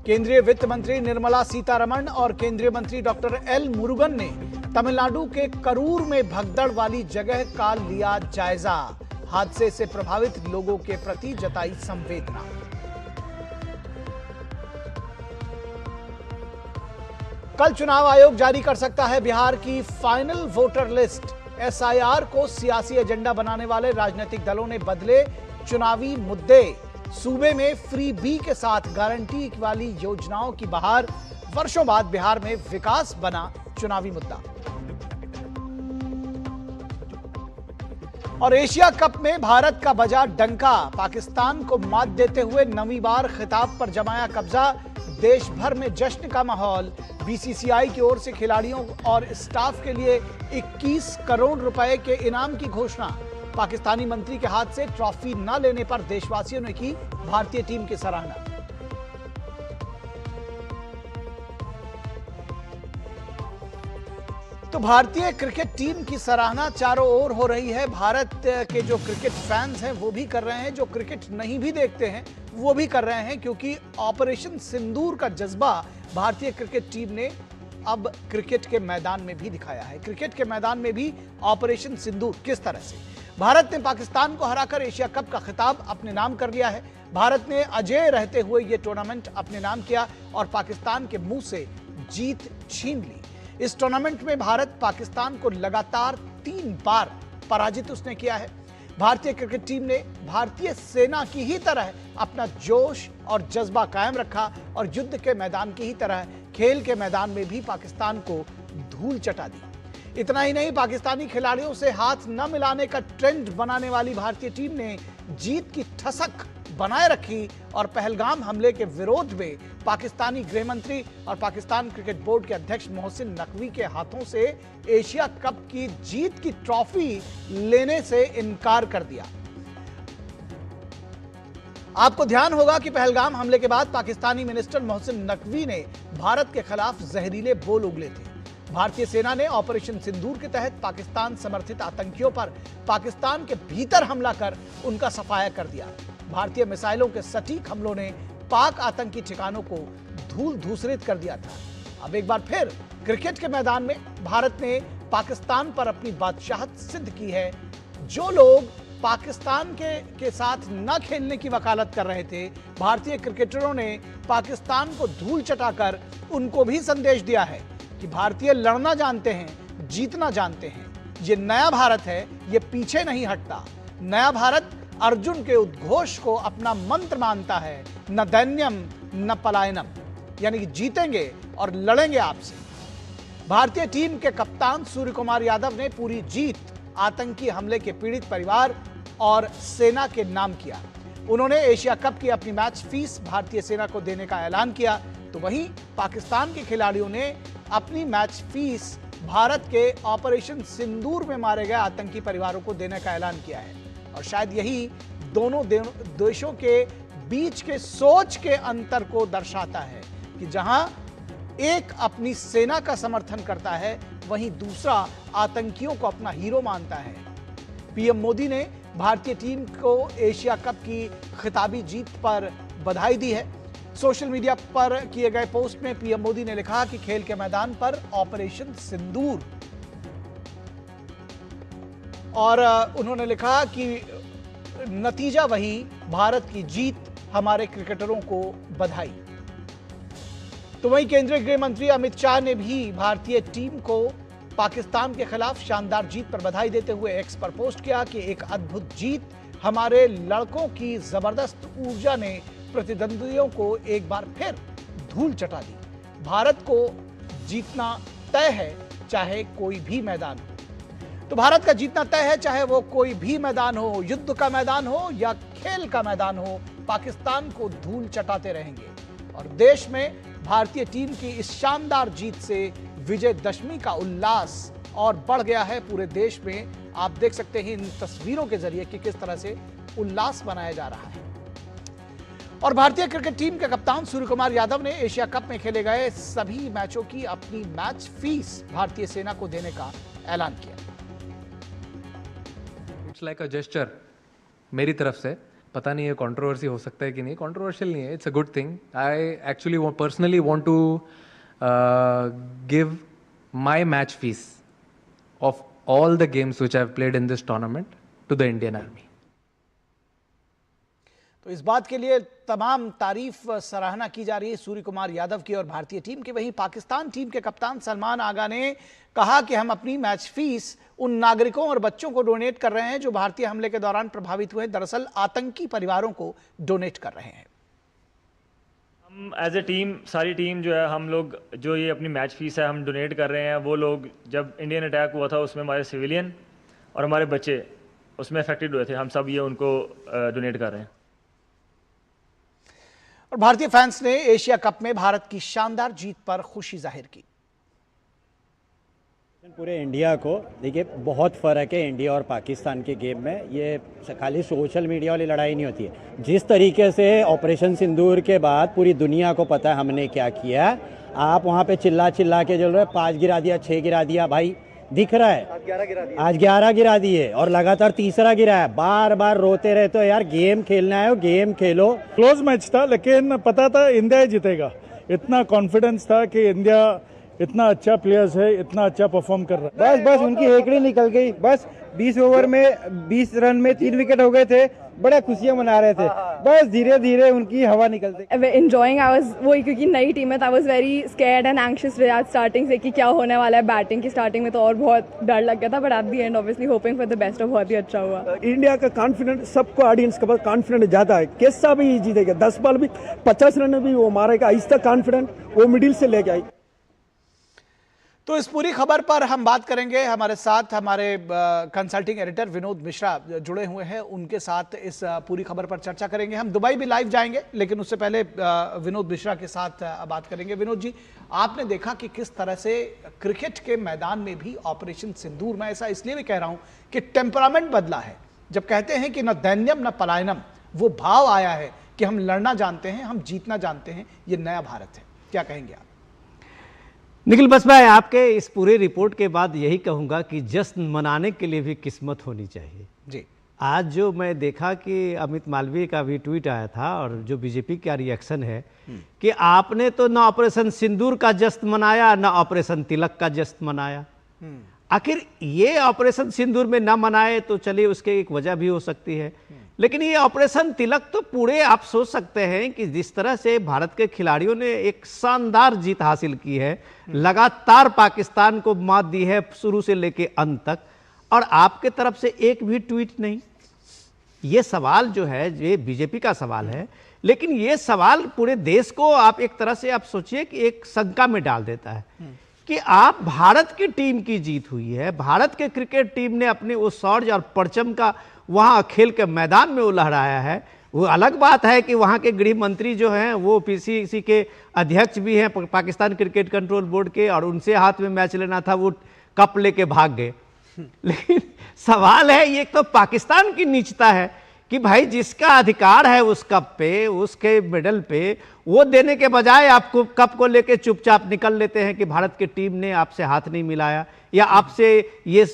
केंद्रीय वित्त मंत्री निर्मला सीतारमण और केंद्रीय मंत्री डॉक्टर एल मुरुगन ने तमिलनाडु के करूर में भगदड़ वाली जगह का लिया जायजा। हादसे से प्रभावित लोगों के प्रति जताई संवेदना। कल चुनाव आयोग जारी कर सकता है बिहार की फाइनल वोटर लिस्ट। एसआईआर को सियासी एजेंडा बनाने वाले राजनीतिक दलों ने बदले चुनावी मुद्दे। सूबे में फ्री बी के साथ गारंटी वाली योजनाओं की बहार। वर्षों बाद बिहार में विकास बना चुनावी मुद्दा। और एशिया कप में भारत का बजा डंका। पाकिस्तान को मात देते हुए 9वीं बार खिताब पर जमाया कब्जा। देश भर में जश्न का माहौल। बीसीसीआई की ओर से खिलाड़ियों और स्टाफ के लिए 21 करोड़ रुपए के इनाम की घोषणा। पाकिस्तानी मंत्री के हाथ से ट्रॉफी न लेने पर देशवासियों ने की भारतीय टीम की सराहना। तो भारतीय क्रिकेट टीम की सराहना चारों ओर हो रही है। भारत के जो क्रिकेट फैंस हैं वो भी कर रहे हैं, जो क्रिकेट नहीं भी देखते हैं वो भी कर रहे हैं, क्योंकि ऑपरेशन सिंदूर का जज्बा भारतीय क्रिकेट टीम ने अब क्रिकेट के मैदान में भी दिखाया है। क्रिकेट के मैदान में भी ऑपरेशन सिंदूर किस तरह से भारत ने पाकिस्तान को हराकर एशिया कप का खिताब अपने नाम कर लिया है। भारत ने अजेय रहते हुए यह टूर्नामेंट अपने नाम किया और पाकिस्तान के मुंह से जीत छीन ली। इस टूर्नामेंट में भारत पाकिस्तान को लगातार 3 बार पराजित उसने किया है। भारतीय क्रिकेट टीम ने भारतीय सेना की ही तरह अपना जोश और जज्बा कायम रखा और युद्ध के मैदान की ही तरह खेल के मैदान में भी पाकिस्तान को धूल चटा दी। इतना ही नहीं, पाकिस्तानी खिलाड़ियों से हाथ न मिलाने का ट्रेंड बनाने वाली भारतीय टीम ने जीत की ठसक बनाए रखी और पहलगाम हमले के विरोध में पाकिस्तानी गृह मंत्री और पाकिस्तान क्रिकेट बोर्ड के अध्यक्ष मोहसिन नकवी के हाथों से एशिया कप की जीत की ट्रॉफी लेने से इनकार कर दिया। आपको ध्यान होगा कि पहलगाम हमले के बाद पाकिस्तानी मिनिस्टर मोहसिन नकवी ने भारत के खिलाफ जहरीले बोल उगले थे। भारतीय सेना ने ऑपरेशन सिंदूर के तहत पाकिस्तान समर्थित आतंकियों पर पाकिस्तान के भीतर हमला कर उनका सफाया कर दिया। भारतीय मिसाइलों के सटीक हमलों ने पाक आतंकी ठिकानों को धूल धूसरित कर दिया था। अब एक बार फिर क्रिकेट के मैदान में भारत ने पाकिस्तान पर अपनी बादशाहत सिद्ध की है। जो लोग पाकिस्तान के साथ न खेलने की वकालत कर रहे थे, भारतीय क्रिकेटरों ने पाकिस्तान को धूल चटाकर उनको भी संदेश दिया है कि भारतीय लड़ना जानते हैं, जीतना जानते हैं। ये नया भारत है, ये पीछे नहीं हटता। नया भारत अर्जुन के उद्घोष को अपना मंत्र मानता है, न दैन्यम न पलायनम, यानी कि जीतेंगे और लड़ेंगे आपसे। भारतीय टीम के कप्तान सूर्य कुमार यादव ने पूरी जीत आतंकी हमले के पीड़ित परिवार और सेना के नाम किया। उन्होंने एशिया कप की अपनी मैच फीस भारतीय सेना को देने का ऐलान किया, तो वहीं पाकिस्तान के खिलाड़ियों ने अपनी मैच फीस भारत के ऑपरेशन सिंदूर में मारे गए आतंकी परिवारों को देने का ऐलान किया है। और शायद यही दोनों देशों के बीच के सोच के अंतर को दर्शाता है कि जहां एक अपनी सेना का समर्थन करता है, वहीं दूसरा आतंकियों को अपना हीरो मानता है। पीएम मोदी ने भारतीय टीम को एशिया कप की खिताबी जीत पर बधाई दी है। सोशल मीडिया पर किए गए पोस्ट में पीएम मोदी ने लिखा कि खेल के मैदान पर ऑपरेशन सिंदूर, और उन्होंने लिखा कि नतीजा वही, भारत की जीत, हमारे क्रिकेटरों को बधाई। तो वहीं केंद्रीय गृह मंत्री अमित शाह ने भी भारतीय टीम को पाकिस्तान के खिलाफ शानदार जीत पर बधाई देते हुए एक्स पर पोस्ट किया कि एक अद्भुत जीत, हमारे लड़कों की जबरदस्त ऊर्जा ने प्रतिद्वंदियों को एक बार फिर धूल चटा दी। भारत को जीतना तय है, चाहे कोई भी मैदान हो। तो भारत का जीतना तय है, चाहे वो कोई भी मैदान हो, युद्ध का मैदान हो या खेल का मैदान हो, पाकिस्तान को धूल चटाते रहेंगे। और देश में भारतीय टीम की इस शानदार जीत से विजयदशमी का उल्लास और बढ़ गया है पूरे देश में। आप देख सकते हैं इन तस्वीरों के जरिए कि किस तरह से उल्लास मनाया जा रहा है। और भारतीय क्रिकेट टीम के कप्तान सूर्य कुमार यादव ने एशिया कप में खेले गए सभी मैचों की अपनी मैच फीस भारतीय सेना को देने का ऐलान किया। इट्स लाइक अ जेस्चर मेरी तरफ से। पता नहीं है कंट्रोवर्सी हो सकता है कि नहीं, कंट्रोवर्शियल नहीं है, it's a good thing. I actually personally want to give my match fees of all the games which I have played in this tournament to the Indian Army. तो इस बात के लिए तमाम तारीफ सराहना की जा रही है सूर्य कुमार यादव की और भारतीय टीम की। वहीं पाकिस्तान टीम के कप्तान सलमान आगा ने कहा कि हम अपनी मैच फीस उन नागरिकों और बच्चों को डोनेट कर रहे हैं जो भारतीय हमले के दौरान प्रभावित हुए, दरअसल आतंकी परिवारों को डोनेट कर रहे हैं। हम एज ए टीम, सारी टीम जो है, हम लोग जो ये अपनी मैच फीस है हम डोनेट कर रहे हैं। वो लोग, जब इंडियन अटैक हुआ था उसमें हमारे सिविलियन और हमारे बच्चे उसमें अफेक्टेड हुए थे, हम सब ये उनको डोनेट कर रहे हैं। और भारतीय फैंस ने एशिया कप में भारत की शानदार जीत पर खुशी जाहिर की। पूरे इंडिया को देखिए, बहुत फ़र्क है इंडिया और पाकिस्तान के गेम में। ये खाली सोशल मीडिया वाली लड़ाई नहीं होती है। जिस तरीके से ऑपरेशन सिंदूर के बाद पूरी दुनिया को पता है हमने क्या किया, आप वहाँ पे चिल्ला चिल्ला के जल रहे, 5 गिरा दिया, 6 गिरा दिया, भाई दिख रहा है। आज 11 गिरा दिए और लगातार तीसरा गिरा है। बार बार रोते रहते हो यार, गेम खेलना है, गेम खेलो। क्लोज मैच था, लेकिन पता था इंडिया जीतेगा। इतना कॉन्फिडेंस था कि इंडिया इतना अच्छा प्लेयर्स है, इतना अच्छा परफॉर्म कर रहा है। बस उनकी हेकड़ी निकल गई। बस 20 ओवर में 20 रन में 3 विकेट हो गए थे, बड़ा खुशियां मना रहे थे। बस धीरे धीरे उनकी हवा निकलती। एंजॉयिंग आई वाज, वही क्योंकि नई टीम है तो I was very scared and anxious with starting से कि क्या होने वाला है। बैटिंग की स्टार्टिंग में तो और बहुत डर लग गया था, but at the end obviously hoping for the best और बहुत ही अच्छा हुआ। इंडिया का कॉन्फिडेंट, सबको ऑडियंस का कॉन्फिडेंट ज्यादा है। कैसा भी जीतेगा, 10 बॉल भी 50 रन भी वो मारेगा, इसका कॉन्फिडेंट वो मिडिल से लेके आई। तो इस पूरी खबर पर हम बात करेंगे। हमारे साथ हमारे कंसल्टिंग एडिटर विनोद मिश्रा जुड़े हुए हैं, उनके साथ इस पूरी खबर पर चर्चा करेंगे। हम दुबई भी लाइव जाएंगे, लेकिन उससे पहले विनोद मिश्रा के साथ बात करेंगे। विनोद जी, आपने देखा कि किस तरह से क्रिकेट के मैदान में भी ऑपरेशन सिंदूर, मैं ऐसा इसलिए भी कह रहा हूं कि टेम्परामेंट बदला है। जब कहते हैं कि न दैन्यम न पलायनम, वो भाव आया है कि हम लड़ना जानते हैं, हम जीतना जानते हैं। ये नया भारत है। क्या कहेंगे आप? निखिल, बस मैं आपके इस पूरे रिपोर्ट के बाद यही कहूंगा कि जश्न मनाने के लिए भी किस्मत होनी चाहिए जी। आज जो मैं देखा कि अमित मालवीय का भी ट्वीट आया था और जो बीजेपी का रिएक्शन है कि आपने तो ना ऑपरेशन सिंदूर का जश्न मनाया, ना ऑपरेशन तिलक का जश्न मनाया। आखिर ये ऑपरेशन सिंदूर में ना मनाए तो चलिए, उसके एक वजह भी हो सकती है, लेकिन ये ऑपरेशन तिलक तो पूरे आप सोच सकते हैं कि जिस तरह से भारत के खिलाड़ियों ने एक शानदार जीत हासिल की है, लगातार पाकिस्तान को मात दी है शुरू से लेके अंत तक, और आपके तरफ से एक भी ट्वीट नहीं। ये सवाल जो है ये बीजेपी का सवाल है, लेकिन ये सवाल पूरे देश को आप एक तरह से आप सोचिए कि एक शंका में डाल देता है कि आप भारत की टीम की जीत हुई है, भारत के क्रिकेट टीम ने अपने उस शौर्य और परचम का वहाँ खेल के मैदान में वो लहराया है। वो अलग बात है कि वहाँ के गृह मंत्री जो हैं वो पीसीसी के अध्यक्ष भी हैं पाकिस्तान क्रिकेट कंट्रोल बोर्ड के, और उनसे हाथ में मैच लेना था, वो कप लेके भाग गए। लेकिन सवाल है, ये तो पाकिस्तान की नीचता है कि भाई जिसका अधिकार है उस कप पे, उसके मेडल पे, वो देने के बजाय आपको कप को लेके चुपचाप निकल लेते हैं कि भारत की टीम ने आपसे हाथ नहीं मिलाया, या आपसे ये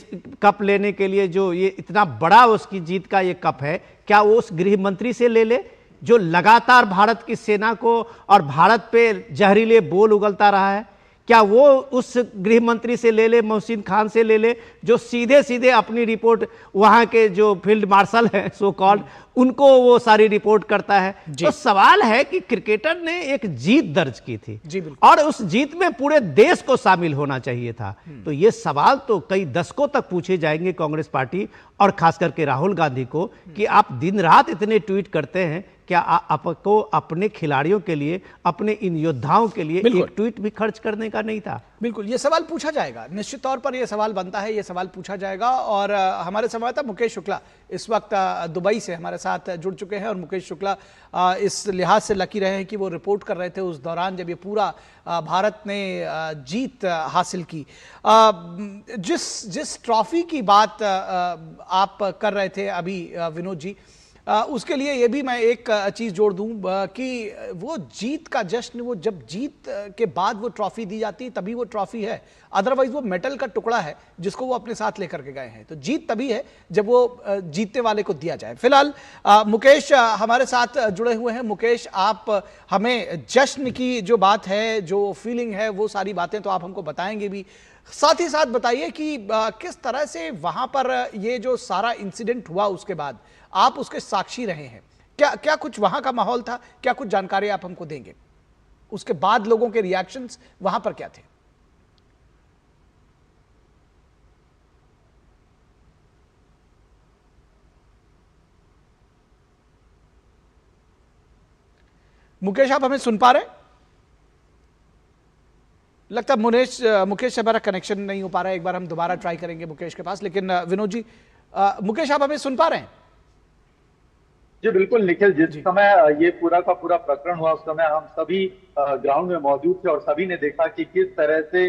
कप लेने के लिए जो ये इतना बड़ा उसकी जीत का ये कप है, क्या वो उस गृह मंत्री से ले ले जो लगातार भारत की सेना को और भारत पे जहरीले बोल उगलता रहा है? क्या वो उस गृह मंत्री से ले ले, मोहसिन खान से ले ले, जो सीधे सीधे अपनी रिपोर्ट वहाँ के जो फील्ड मार्शल हैं सो कॉल्ड, उनको वो सारी रिपोर्ट करता है? तो सवाल है कि क्रिकेटर ने एक जीत दर्ज की थी और उस जीत में पूरे देश को शामिल होना चाहिए था। तो ये सवाल तो कई दशकों तक पूछे जाएंगे कांग्रेस पार्टी और खास करके राहुल गांधी को कि आप दिन रात इतने ट्वीट करते हैं, क्या आपको अपने खिलाड़ियों के लिए, अपने इन योद्धाओं के लिए एक ट्वीट भी खर्च करने का नहीं था? बिल्कुल, ये सवाल पूछा जाएगा, निश्चित तौर पर ये सवाल बनता है, ये सवाल पूछा जाएगा। और हमारे संवाददाता मुकेश शुक्ला इस वक्त दुबई से हमारे साथ जुड़ चुके हैं, और मुकेश शुक्ला इस लिहाज से लकी रहे हैं कि वो रिपोर्ट कर रहे थे उस दौरान जब ये पूरा भारत ने जीत हासिल की। जिस ट्रॉफी की बात आप कर रहे थे अभी विनोद जी, उसके लिए ये भी मैं एक चीज़ जोड़ दूं कि वो जीत का जश्न, वो जब जीत के बाद वो ट्रॉफी दी जाती है तभी वो ट्रॉफी है, अदरवाइज वो मेटल का टुकड़ा है जिसको वो अपने साथ लेकर के गए हैं। तो जीत तभी है जब वो जीतने वाले को दिया जाए। फिलहाल मुकेश हमारे साथ जुड़े हुए हैं। मुकेश, आप हमें जश्न की जो बात है, जो फीलिंग है, वो सारी बातें तो आप हमको बताएंगे भी, साथ ही साथ बताइए कि किस तरह से वहां पर ये जो सारा इंसिडेंट हुआ उसके बाद आप उसके साक्षी रहे हैं, क्या कुछ वहां का माहौल था, क्या कुछ जानकारी आप हमको देंगे? उसके बाद लोगों के रिएक्शंस वहां पर क्या थे? मुकेश, आप हमें सुन पा रहे हैं? लगता है मुकेश से हमारा कनेक्शन नहीं हो पा रहा है। एक बार हम दोबारा ट्राई करेंगे मुकेश के पास। लेकिन विनोद जी, मुकेश आप हमें सुन पा रहे हैं? जी बिल्कुल निखिल, जिस समय ये पूरा का पूरा प्रकरण हुआ उस समय हम सभी ग्राउंड में मौजूद थे और सभी ने देखा कि किस तरह से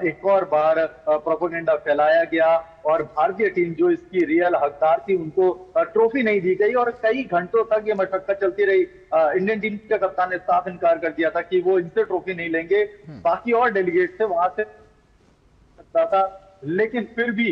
एक और बार प्रोपेगेंडा फैलाया गया और भारतीय टीम जो इसकी रियल हकदार थी उनको ट्रॉफी नहीं दी गई, और कई घंटों तक ये मशक्कत चलती रही। इंडियन टीम के कप्तान ने साफ इनकार कर दिया था कि वो इनसे ट्रॉफी नहीं लेंगे, बाकी और डेलीगेट थे वहां से सकता था, लेकिन फिर भी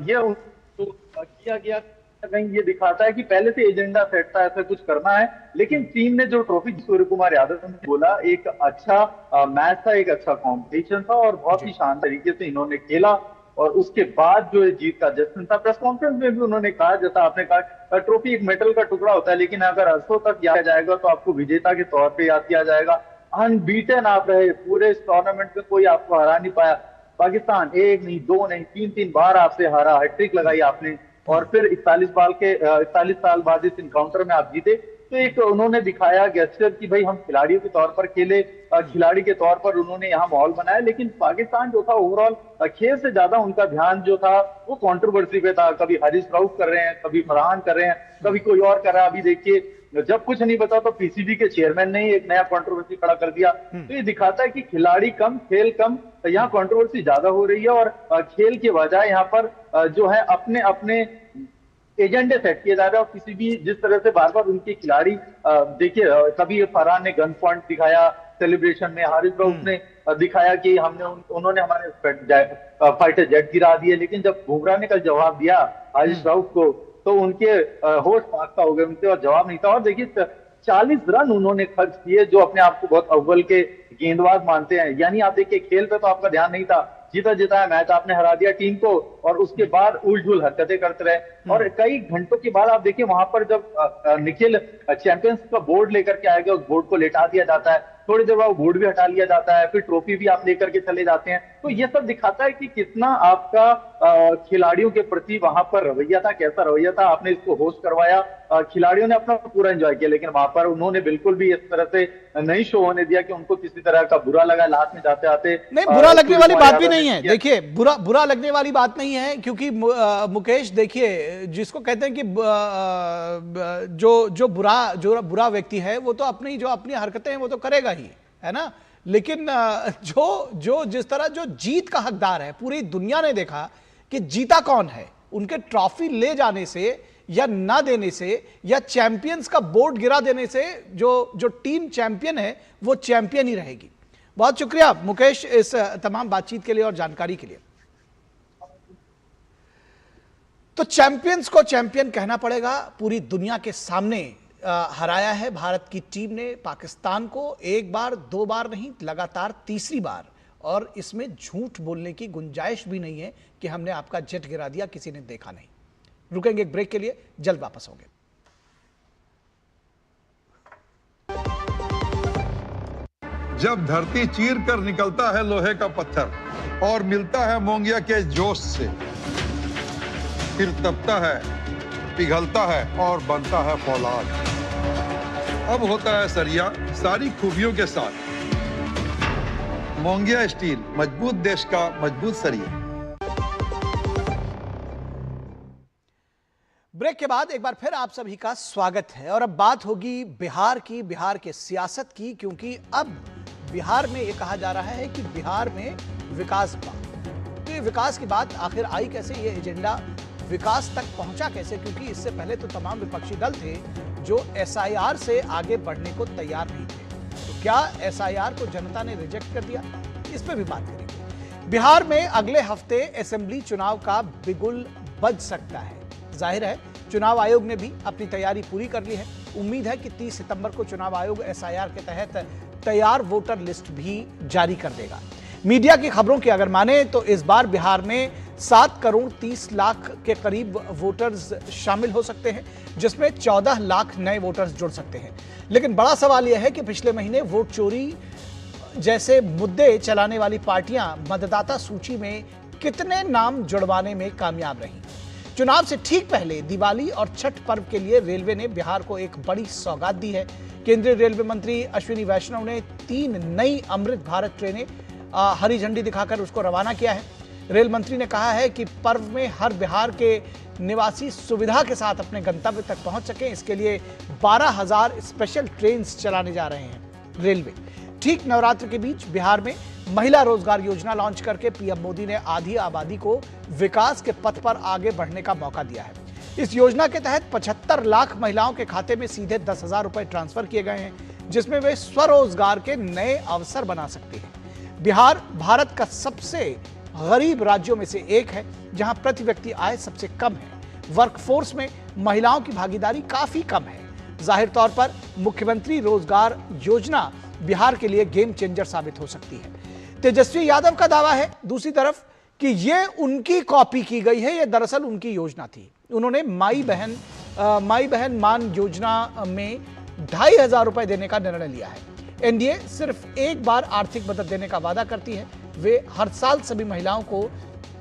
ये किया गया कहीं ये दिखाता है कि पहले से एजेंडा सेट था, ऐसा कुछ करना है। लेकिन टीम ने जो ट्रॉफी, सूर्य कुमार यादव ने बोला, एक अच्छा मैच था, एक अच्छा कॉम्पिटिशन था और बहुत ही शानदार तरीके से इन्होंने खेला। और उसके बाद जो जीत का जश्न था, प्रेस कॉन्फ्रेंस में भी उन्होंने कहा, जैसा आपने कहा, ट्रॉफी एक मेटल का टुकड़ा होता है, लेकिन अगर अरसों तक याद जाएगा तो आपको विजेता के तौर पे याद किया जाएगा। अनबीटन आप रहे पूरे इस टूर्नामेंट में, कोई आपको हरा नहीं पाया। पाकिस्तान एक नहीं, दो नहीं, तीन बार आपसे हारा, हैट्रिक लगाई आपने, और फिर 41 साल बाद इस इनकाउंटर में आप जीते। तो एक उन्होंने दिखाया गेस्चर कि भाई हम खिलाड़ियों के तौर पर खेले, खिलाड़ी के तौर पर उन्होंने यहाँ माहौल बनाया। लेकिन पाकिस्तान जो था ओवरऑल खेल से ज्यादा उनका ध्यान जो था वो कंट्रोवर्सी पे था। कभी हारिस राउफ कर रहे हैं, कभी फरहान कर रहे हैं, कभी कोई और कर रहा है। अभी देखिए, जब कुछ नहीं बता तो पीसीबी के चेयरमैन ने ही एक नया कंट्रोवर्सी खड़ा कर दिया। तो ये दिखाता है कि खिलाड़ी कम, खेल कम, यहाँ कंट्रोवर्सी ज्यादा हो रही है। और खेल के बजाय यहाँ पर जो है अपने अपने एजेंडे सेट किए जा रहे हैं। और किसी भी जिस तरह से बार बार उनके खिलाड़ी, देखिए कभी फरहान ने गन पॉइंट दिखाया सेलिब्रेशन में, हारिस राउफ ने दिखाया कि उन्होंने हमारे फाइटर जेट गिरा दिए। लेकिन जब बुमराह ने कल जवाब दिया हारिस राउफ को, तो उनके होश फाख्ता हो गए उनसे और जवाब नहीं था। और देखिए 40 रन उन्होंने खर्च किए, जो अपने आप को बहुत अव्वल के गेंदबाज मानते हैं। यानी आप देखिए, खेल पे तो आपका ध्यान नहीं था, जीता है मैच, आपने हरा दिया टीम को, और उसके बाद उलझुल हरकतें करते रहे। और कई घंटों के बाद आप देखिए, वहां पर जब निखिल चैंपियंस का बोर्ड लेकर के आएगा, उस बोर्ड को लेटा दिया जाता है, थोड़ी देर बाद बोर्ड भी हटा लिया जाता है, फिर ट्रॉफी भी आप लेकर के चले जाते हैं। तो ये सब दिखाता है कि कितना आपका खिलाड़ियों के प्रति वहां पर रवैया था, कैसा रवैया था। आपने इसको होस्ट करवाया, खिलाड़ियों ने अपना पूरा एंजॉय किया, लेकिन वहां पर उन्होंने बिल्कुल भी इस तरह से नहीं शो होने दिया कि उनको किसी तरह का बुरा लगा। लास्ट में जाते आते नहीं, बुरा लगने वाली बात भी नहीं है। देखिए, बुरा लगने वाली बात नहीं है, क्योंकि मुकेश देखिए, जिसको कहते हैं कि जो बुरा व्यक्ति है वो तो अपनी हरकतें हैं वो तो करेगा ही, है ना। लेकिन जो जिस तरह जो जीत का हकदार है, पूरी दुनिया ने देखा कि जीता कौन है। उनके ट्रॉफी ले जाने से या ना देने से, या चैंपियंस का बोर्ड गिरा देने से, जो टीम चैंपियन है वो चैंपियन ही रहेगी। बहुत शुक्रिया मुकेश इस तमाम बातचीत के लिए और जानकारी के लिए। तो चैंपियंस को चैंपियन कहना पड़ेगा। पूरी दुनिया के सामने हराया है भारत की टीम ने पाकिस्तान को, एक बार दो बार नहीं, लगातार तीसरी बार। और इसमें झूठ बोलने की गुंजाइश भी नहीं है कि हमने आपका जेट गिरा दिया, किसी ने देखा नहीं। रुकेंगे एक ब्रेक के लिए, जल्द वापस होंगे। जब धरती चीर कर निकलता है लोहे का पत्थर और मिलता है मोंगिया के जोश से, फिर तपता है, पिघलता है और बनता है फौलाद। अब होता है सरिया सारी खूबियों के साथ। मोंगिया स्टील, मजबूत देश का मजबूत सरिया। ब्रेक के बाद एक बार फिर आप सभी का स्वागत है। और अब बात होगी बिहार की, बिहार के सियासत की, क्योंकि अब बिहार में ये कहा जा रहा है कि बिहार में विकास बात। तो ये विकास की बात आखिर आई कैसे, ये एजेंडा विकास तक पहुंचा कैसे? क्योंकि इससे पहले तो तमाम विपक्षी दल थे जो एसआईआर से आगे बढ़ने को तैयार नहीं थे। तो क्या एसआईआर को जनता ने रिजेक्ट कर दिया? इस पर भी बात करेंगे। बिहार में अगले हफ्ते असेंबली चुनाव का बिगुल बज सकता है। जाहिर है चुनाव आयोग ने भी अपनी तैयारी पूरी कर ली है। उम्मीद है कि 30 सितंबर को चुनाव आयोग एसआईआर के तहत तैयार वोटर लिस्ट भी जारी कर देगा। मीडिया की खबरों की अगर माने तो इस बार बिहार में 7 करोड़ 30 लाख के करीब वोटर्स शामिल हो सकते हैं, जिसमें 14 लाख नए वोटर्स जुड़ सकते हैं। लेकिन बड़ा सवाल यह है कि पिछले महीने वोट चोरी जैसे मुद्दे चलाने वाली पार्टियां मतदाता सूची में कितने नाम जुड़वाने में कामयाब रही। चुनाव से ठीक पहले दिवाली और छठ पर्व के लिए रेलवे ने बिहार को एक बड़ी सौगात दी है। केंद्रीय रेलवे मंत्री अश्विनी वैष्णव ने 3 नई अमृत भारत ट्रेनें हरी झंडी दिखाकर उसको रवाना किया है। रेल मंत्री ने कहा है कि पर्व में हर बिहार के निवासी सुविधा के साथ अपने गंतव्य तक पहुंच सकें, इसके लिए 12,000 स्पेशल ट्रेन चलाने जा रहे हैं रेलवे। ठीक नवरात्र के बीच बिहार में महिला रोजगार योजना लॉन्च करके पीएम मोदी ने आधी आबादी को विकास के पथ पर आगे बढ़ने का मौका दिया है। इस योजना के तहत 75 लाख महिलाओं के खाते में सीधे 10,000 रुपए ट्रांसफर किए गए हैं, जिसमें वे स्वरोजगार के नए अवसर बना सकते हैं। बिहार भारत का सबसे गरीब राज्यों में से एक है, जहां प्रति व्यक्ति आय सबसे कम है। वर्कफोर्स में महिलाओं की भागीदारी काफी कम है। जाहिर तौर पर मुख्यमंत्री रोजगार योजना बिहार के लिए गेम चेंजर साबित हो सकती है। तेजस्वी यादव का दावा है दूसरी तरफ कि ये उनकी कॉपी की गई है, ये दरअसल उनकी योजना थी। उन्होंने माई बहन मान योजना में 2,500 रुपए देने का निर्णय लिया है। एनडीए सिर्फ एक बार आर्थिक मदद देने का वादा करती है। वे हर साल सभी महिलाओं को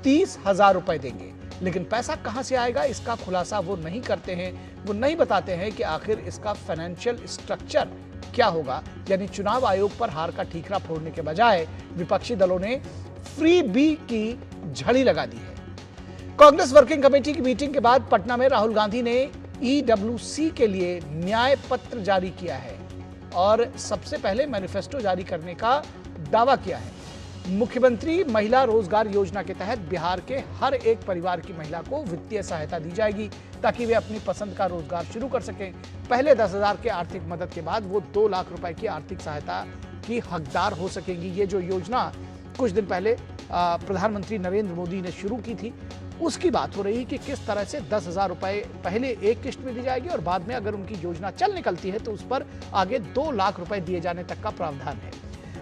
30,000 रुपए देंगे, लेकिन पैसा कहां से आएगा इसका खुलासा वो नहीं करते हैं। वो नहीं बताते हैं कि आखिर इसका फाइनेंशियल स्ट्रक्चर क्या होगा। यानी चुनाव आयोग पर हार का ठीकरा फोड़ने के बजाय विपक्षी दलों ने फ्री बी की झड़ी लगा दी है। कांग्रेस वर्किंग कमेटी की मीटिंग के बाद पटना में राहुल गांधी ने ईडब्ल्यूसी के लिए न्याय पत्र जारी किया है और सबसे पहले मैनिफेस्टो जारी करने का दावा किया है। मुख्यमंत्री महिला रोजगार योजना के तहत बिहार के हर एक परिवार की महिला को वित्तीय सहायता दी जाएगी ताकि वे अपनी पसंद का रोजगार शुरू कर सकें। पहले 10,000 के आर्थिक मदद के बाद वो 2 लाख रुपए की आर्थिक सहायता की हकदार हो सकेंगी। ये जो योजना कुछ दिन पहले प्रधानमंत्री नरेंद्र मोदी ने शुरू की थी, उसकी बात हो रही कि किस तरह से 10,000 रुपए पहले एक किश्त में दी जाएगी और बाद में अगर उनकी योजना चल निकलती है तो उस पर आगे 2 लाख रुपए दिए जाने तक का प्रावधान है।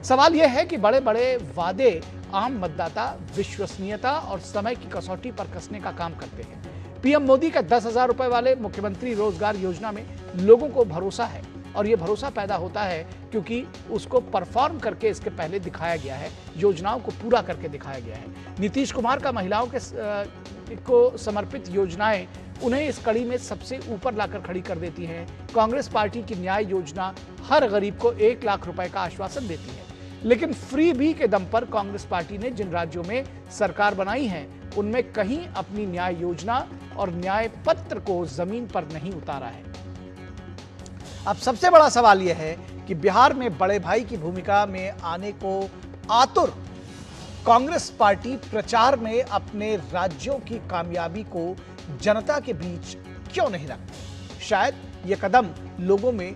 सवाल यह है कि बड़े बड़े वादे आम मतदाता विश्वसनीयता और समय की कसौटी पर कसने का काम करते हैं। पीएम मोदी का 10,000 रुपए वाले मुख्यमंत्री रोजगार योजना में लोगों को भरोसा है और यह भरोसा पैदा होता है क्योंकि उसको परफॉर्म करके इसके पहले दिखाया गया है, योजनाओं को पूरा करके दिखाया गया है। नीतीश कुमार का महिलाओं को समर्पित योजनाएं उन्हें इस कड़ी में सबसे ऊपर लाकर खड़ी कर देती हैं। कांग्रेस पार्टी की न्याय योजना हर गरीब को 1 लाख रुपए का आश्वासन देती है, लेकिन फ्री बी के दम पर कांग्रेस पार्टी ने जिन राज्यों में सरकार बनाई है उनमें कहीं अपनी न्याय योजना और न्याय पत्र को जमीन पर नहीं उतारा है। अब सबसे बड़ा सवाल यह है कि बिहार में बड़े भाई की भूमिका में आने को आतुर कांग्रेस पार्टी प्रचार में अपने राज्यों की कामयाबी को जनता के बीच क्यों नहीं रखती। शायद यह कदम लोगों में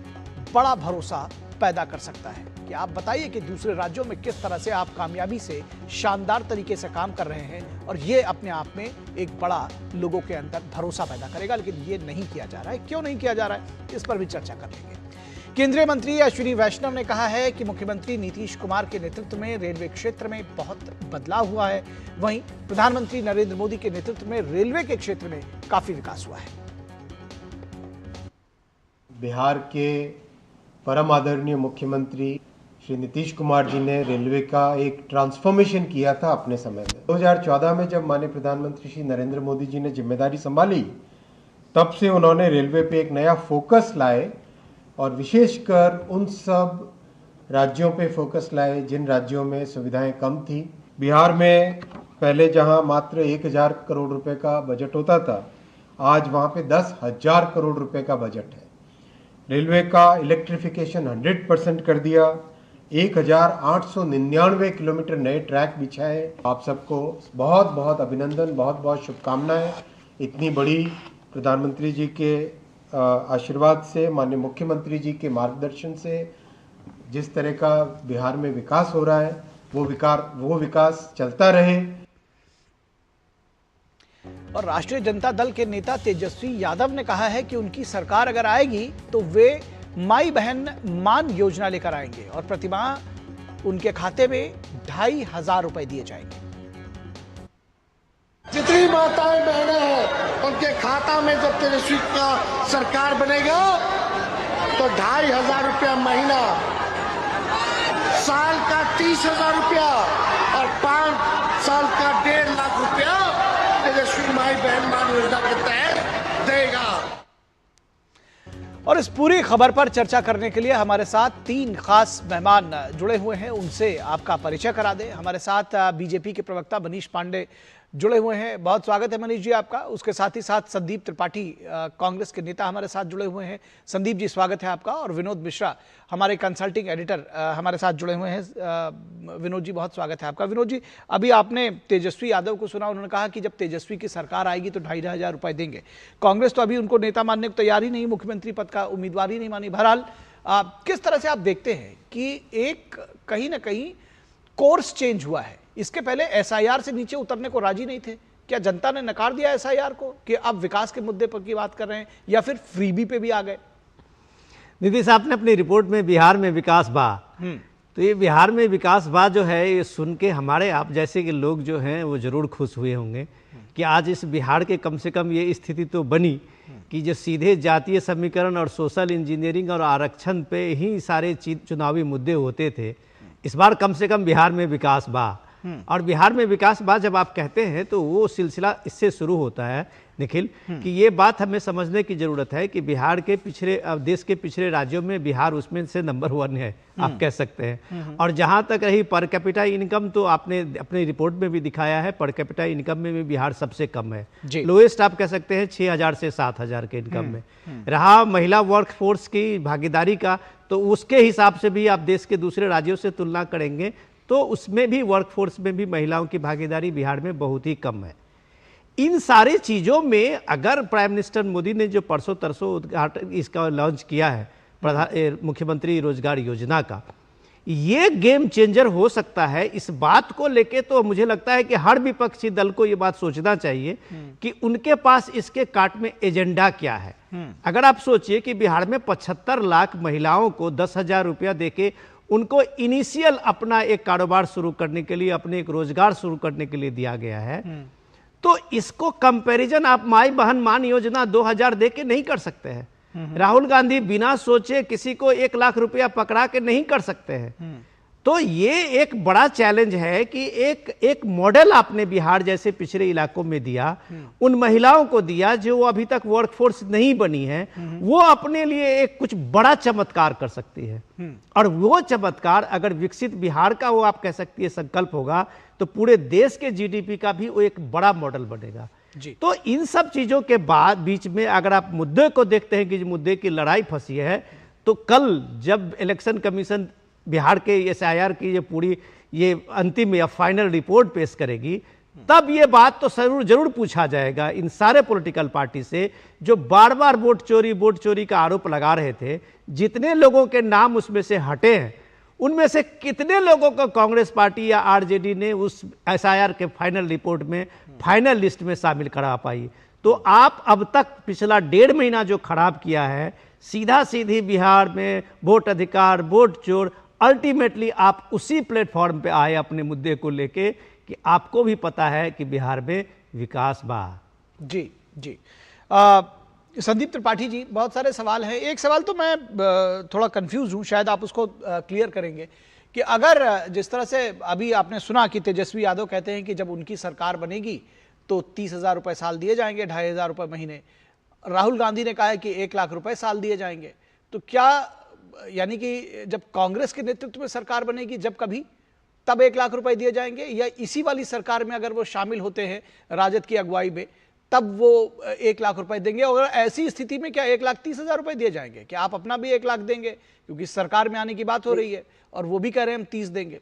बड़ा भरोसा पैदा कर सकता है। कि आप बताइए कि दूसरे राज्यों में किस तरह से आप कामयाबी से शानदार तरीके से काम कर रहे हैं और ये अपने आप में एक बड़ा लोगों के अंदर भरोसा पैदा करेगा, लेकिन ये नहीं किया जा रहा है। क्यों नहीं किया जा रहा है, इस पर भी चर्चा कर लेंगे। केंद्रीय मंत्री अश्विनी वैष्णव ने कहा है कि मुख्यमंत्री नीतीश कुमार के नेतृत्व में रेलवे क्षेत्र में बहुत बदलाव हुआ है। वहीं प्रधानमंत्री नरेंद्र मोदी के नेतृत्व में रेलवे के क्षेत्र में काफी विकास हुआ है। बिहार के परम आदरणीय मुख्यमंत्री श्री नीतीश कुमार जी ने रेलवे का एक ट्रांसफॉर्मेशन किया था अपने समय में। 2014 में जब माननीय प्रधानमंत्री श्री नरेंद्र मोदी जी ने जिम्मेदारी संभाली, तब से उन्होंने रेलवे पे एक नया फोकस लाए और विशेषकर उन सब राज्यों पे फोकस लाए जिन राज्यों में सुविधाएं कम थी। बिहार में पहले जहां मात्र 1,000 करोड़ रुपए का बजट होता था, आज वहां पे 10,000 करोड़ रुपए का बजट है। रेलवे का इलेक्ट्रिफिकेशन 100% कर दिया। 1,899 किलोमीटर नए ट्रैक बिछाए। आप सबको बहुत बहुत अभिनंदन, बहुत बहुत शुभकामनाएं। इतनी बड़ी प्रधानमंत्री जी के आशीर्वाद से, माननीय मुख्यमंत्री जी के मार्गदर्शन से जिस तरह का बिहार में विकास हो रहा है, वो विकास चलता रहे। और राष्ट्रीय जनता दल के नेता तेजस्वी यादव ने कहा है कि उनकी सरकार अगर आएगी तो वे माई बहन मान योजना लेकर आएंगे और प्रतिमाह उनके खाते में 2,500 रुपए दिए जाएंगे। जितनी माताएं बहनें हैं उनके खाता में जब तेजस्वी का सरकार बनेगा तो 2,500 रुपया महीना, साल का 30,000 रुपया और 5 साल का 1.5 लाख रुपया तेजस्वी माई बहन मान योजना के तहत देगा। और इस पूरी खबर पर चर्चा करने के लिए हमारे साथ 3 खास मेहमान जुड़े हुए हैं, उनसे आपका परिचय करा दें। हमारे साथ बीजेपी के प्रवक्ता मनीष पांडे जुड़े हुए हैं, बहुत स्वागत है मनीष जी आपका। उसके साथ ही साथ संदीप त्रिपाठी कांग्रेस के नेता हमारे साथ जुड़े हुए हैं। संदीप जी स्वागत है आपका। और विनोद मिश्रा हमारे कंसल्टिंग एडिटर हमारे साथ जुड़े हुए हैं। विनोद जी बहुत स्वागत है आपका। विनोद जी, अभी आपने तेजस्वी यादव को सुना, उन्होंने कहा कि जब तेजस्वी की सरकार आएगी तो 2,500 रुपए देंगे। कांग्रेस तो अभी उनको नेता मानने को तैयार ही नहीं, मुख्यमंत्री पद का उम्मीदवार ही नहीं मानी। बहरहाल किस तरह से आप देखते हैं कि एक कहीं ना कहीं कोर्स चेंज हुआ है? इसके पहले SIR से नीचे उतरने को राजी नहीं थे, क्या जनता ने नकार दिया SIR को कि अब विकास के मुद्दे पर की बात कर रहे हैं, या फिर फ्रीबी पे भी आ गए? नीतीश साहब ने अपनी रिपोर्ट में बिहार में विकास बा, तो ये बिहार में विकास बा जो है, ये सुन के हमारे आप जैसे के लोग जो हैं वो जरूर खुश हुए होंगे कि आज इस बिहार के कम से कम ये स्थिति तो बनी कि जो सीधे जातीय समीकरण और सोशल इंजीनियरिंग और आरक्षण पे ही सारे चुनावी मुद्दे होते थे, इस बार कम से कम बिहार में विकास बा। और बिहार में विकास बा जब आप कहते हैं तो वो सिलसिला इससे शुरू होता है निखिल कि ये बात हमें समझने की ज़रूरत है कि बिहार के पिछड़े, देश के पिछड़े राज्यों में बिहार उसमें से नंबर 1 है, आप कह सकते हैं। और जहाँ तक रही पर कैपिटा इनकम, तो आपने अपनी रिपोर्ट में भी दिखाया है पर कैपिटा इनकम में भी बिहार सबसे कम है, लोएस्ट आप कह सकते हैं 6,000 से 7,000 के इनकम में। रहा महिला वर्क फोर्स की भागीदारी का, तो उसके हिसाब से भी आप देश के दूसरे राज्यों से तुलना करेंगे तो उसमें भी वर्कफोर्स में भी महिलाओं की भागीदारी बिहार में बहुत ही कम है। इन सारी चीज़ों में अगर प्राइम मिनिस्टर मोदी ने जो परसों तरसों उद्घाटन इसका लॉन्च किया है मुख्यमंत्री रोजगार योजना का, ये गेम चेंजर हो सकता है। इस बात को लेके तो मुझे लगता है कि हर विपक्षी दल को ये बात सोचना चाहिए कि उनके पास इसके काट में एजेंडा क्या है। अगर आप सोचिए कि बिहार में 75 लाख महिलाओं को 10,000 रुपया देके उनको इनिशियल अपना एक कारोबार शुरू करने के लिए, अपने एक रोजगार शुरू करने के लिए दिया गया है, तो इसको कंपैरिजन आप माई बहन मान योजना 2,000 दे के नहीं कर सकते हैं। राहुल गांधी बिना सोचे किसी को 1 लाख रुपया पकड़ा के नहीं कर सकते हैं। तो ये एक बड़ा चैलेंज है कि एक मॉडल आपने बिहार जैसे पिछड़े इलाकों में दिया, उन महिलाओं को दिया जो अभी तक वर्कफोर्स नहीं बनी है, वो अपने लिए एक कुछ बड़ा चमत्कार कर सकती है। और वो चमत्कार अगर विकसित बिहार का वो आप कह सकती है संकल्प होगा, तो पूरे देश के जीडीपी का भी वो एक बड़ा मॉडल बनेगा। तो इन सब चीजों के बाद बीच में अगर आप मुद्दे को देखते हैं कि मुद्दे की लड़ाई फंसी है, तो कल जब इलेक्शन कमीशन बिहार के SIR की ये पूरी ये अंतिम या फाइनल रिपोर्ट पेश करेगी, तब ये बात तो जरूर पूछा जाएगा इन सारे पॉलिटिकल पार्टी से जो बार बार वोट चोरी का आरोप लगा रहे थे। जितने लोगों के नाम उसमें से हटे हैं, उनमें से कितने लोगों को कांग्रेस पार्टी या RJD ने उस SIR के फाइनल रिपोर्ट में फाइनल लिस्ट में शामिल करा पाई। तो आप अब तक पिछला 1.5 महीना जो खराब किया है, सीधा सीधी बिहार में वोट अधिकार, वोट चोर, अल्टीमेटली आप उसी प्लेटफॉर्म पे आए अपने मुद्दे को लेके कि आपको भी पता है कि बिहार में विकास बा। जी जी संदीप त्रिपाठी जी, बहुत सारे सवाल हैं। एक सवाल तो मैं थोड़ा कंफ्यूज हूँ, शायद आप उसको क्लियर करेंगे कि अगर जिस तरह से अभी आपने सुना कि तेजस्वी यादव कहते हैं कि जब उनकी सरकार बनेगी तो 30,000 रुपये साल दिए जाएंगे, 2,500 रुपये महीने। राहुल गांधी ने कहा है कि 1 लाख रुपए साल दिए जाएंगे। तो क्या यानी कि जब कांग्रेस के नेतृत्व में सरकार बनेगी, जब कभी, तब 1 लाख रुपए दिए जाएंगे, या इसी वाली सरकार में अगर वो शामिल होते हैं राजद की अगुवाई में, तब वो 1 लाख रुपए देंगे? और ऐसी स्थिति में क्या 1,30,000 रुपए दिए जाएंगे? क्या आप अपना भी 1 लाख देंगे? क्योंकि सरकार में आने की बात हो रही है और वो भी कह रहे हैं हम 30 देंगे।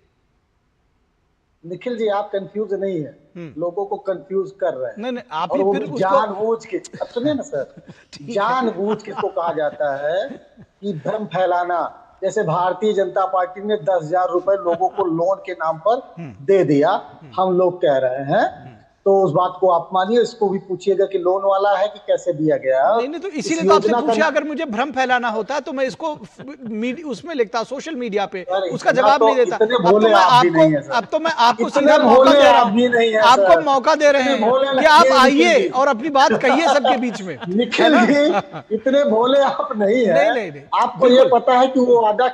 निखिल जी, आप कंफ्यूज नहीं है, लोगों को कंफ्यूज कर रहे हैं। नहीं, आप ही फिर जानबूझ के, सुनिए ना सर, जानबूझ किसको कहा जाता है कि भ्रम फैलाना। जैसे भारतीय जनता पार्टी ने 10,000 रुपए लोगों को लोन के नाम पर दे दिया, हम लोग कह रहे हैं, तो उस बात को आप मानिए, इसको भी पूछिएगा कि लोन वाला है कि कैसे दिया गया। नहीं, तो इसीलिए तो आपसे पूछा, अगर मुझे भ्रम फैलाना होता तो मैं इसको उसमें लिखता, सोशल मीडिया पे, उसका जवाब नहीं देता। अब तो मैं आपको सीधा मौका दे रहा हूं, आपको मौका दे रहे हैं कि आप आइए और अपनी बात कहिए सबके बीच में। निखिल जी, इतने भोले आप नहीं है। आपको ये पता है कि वो वादा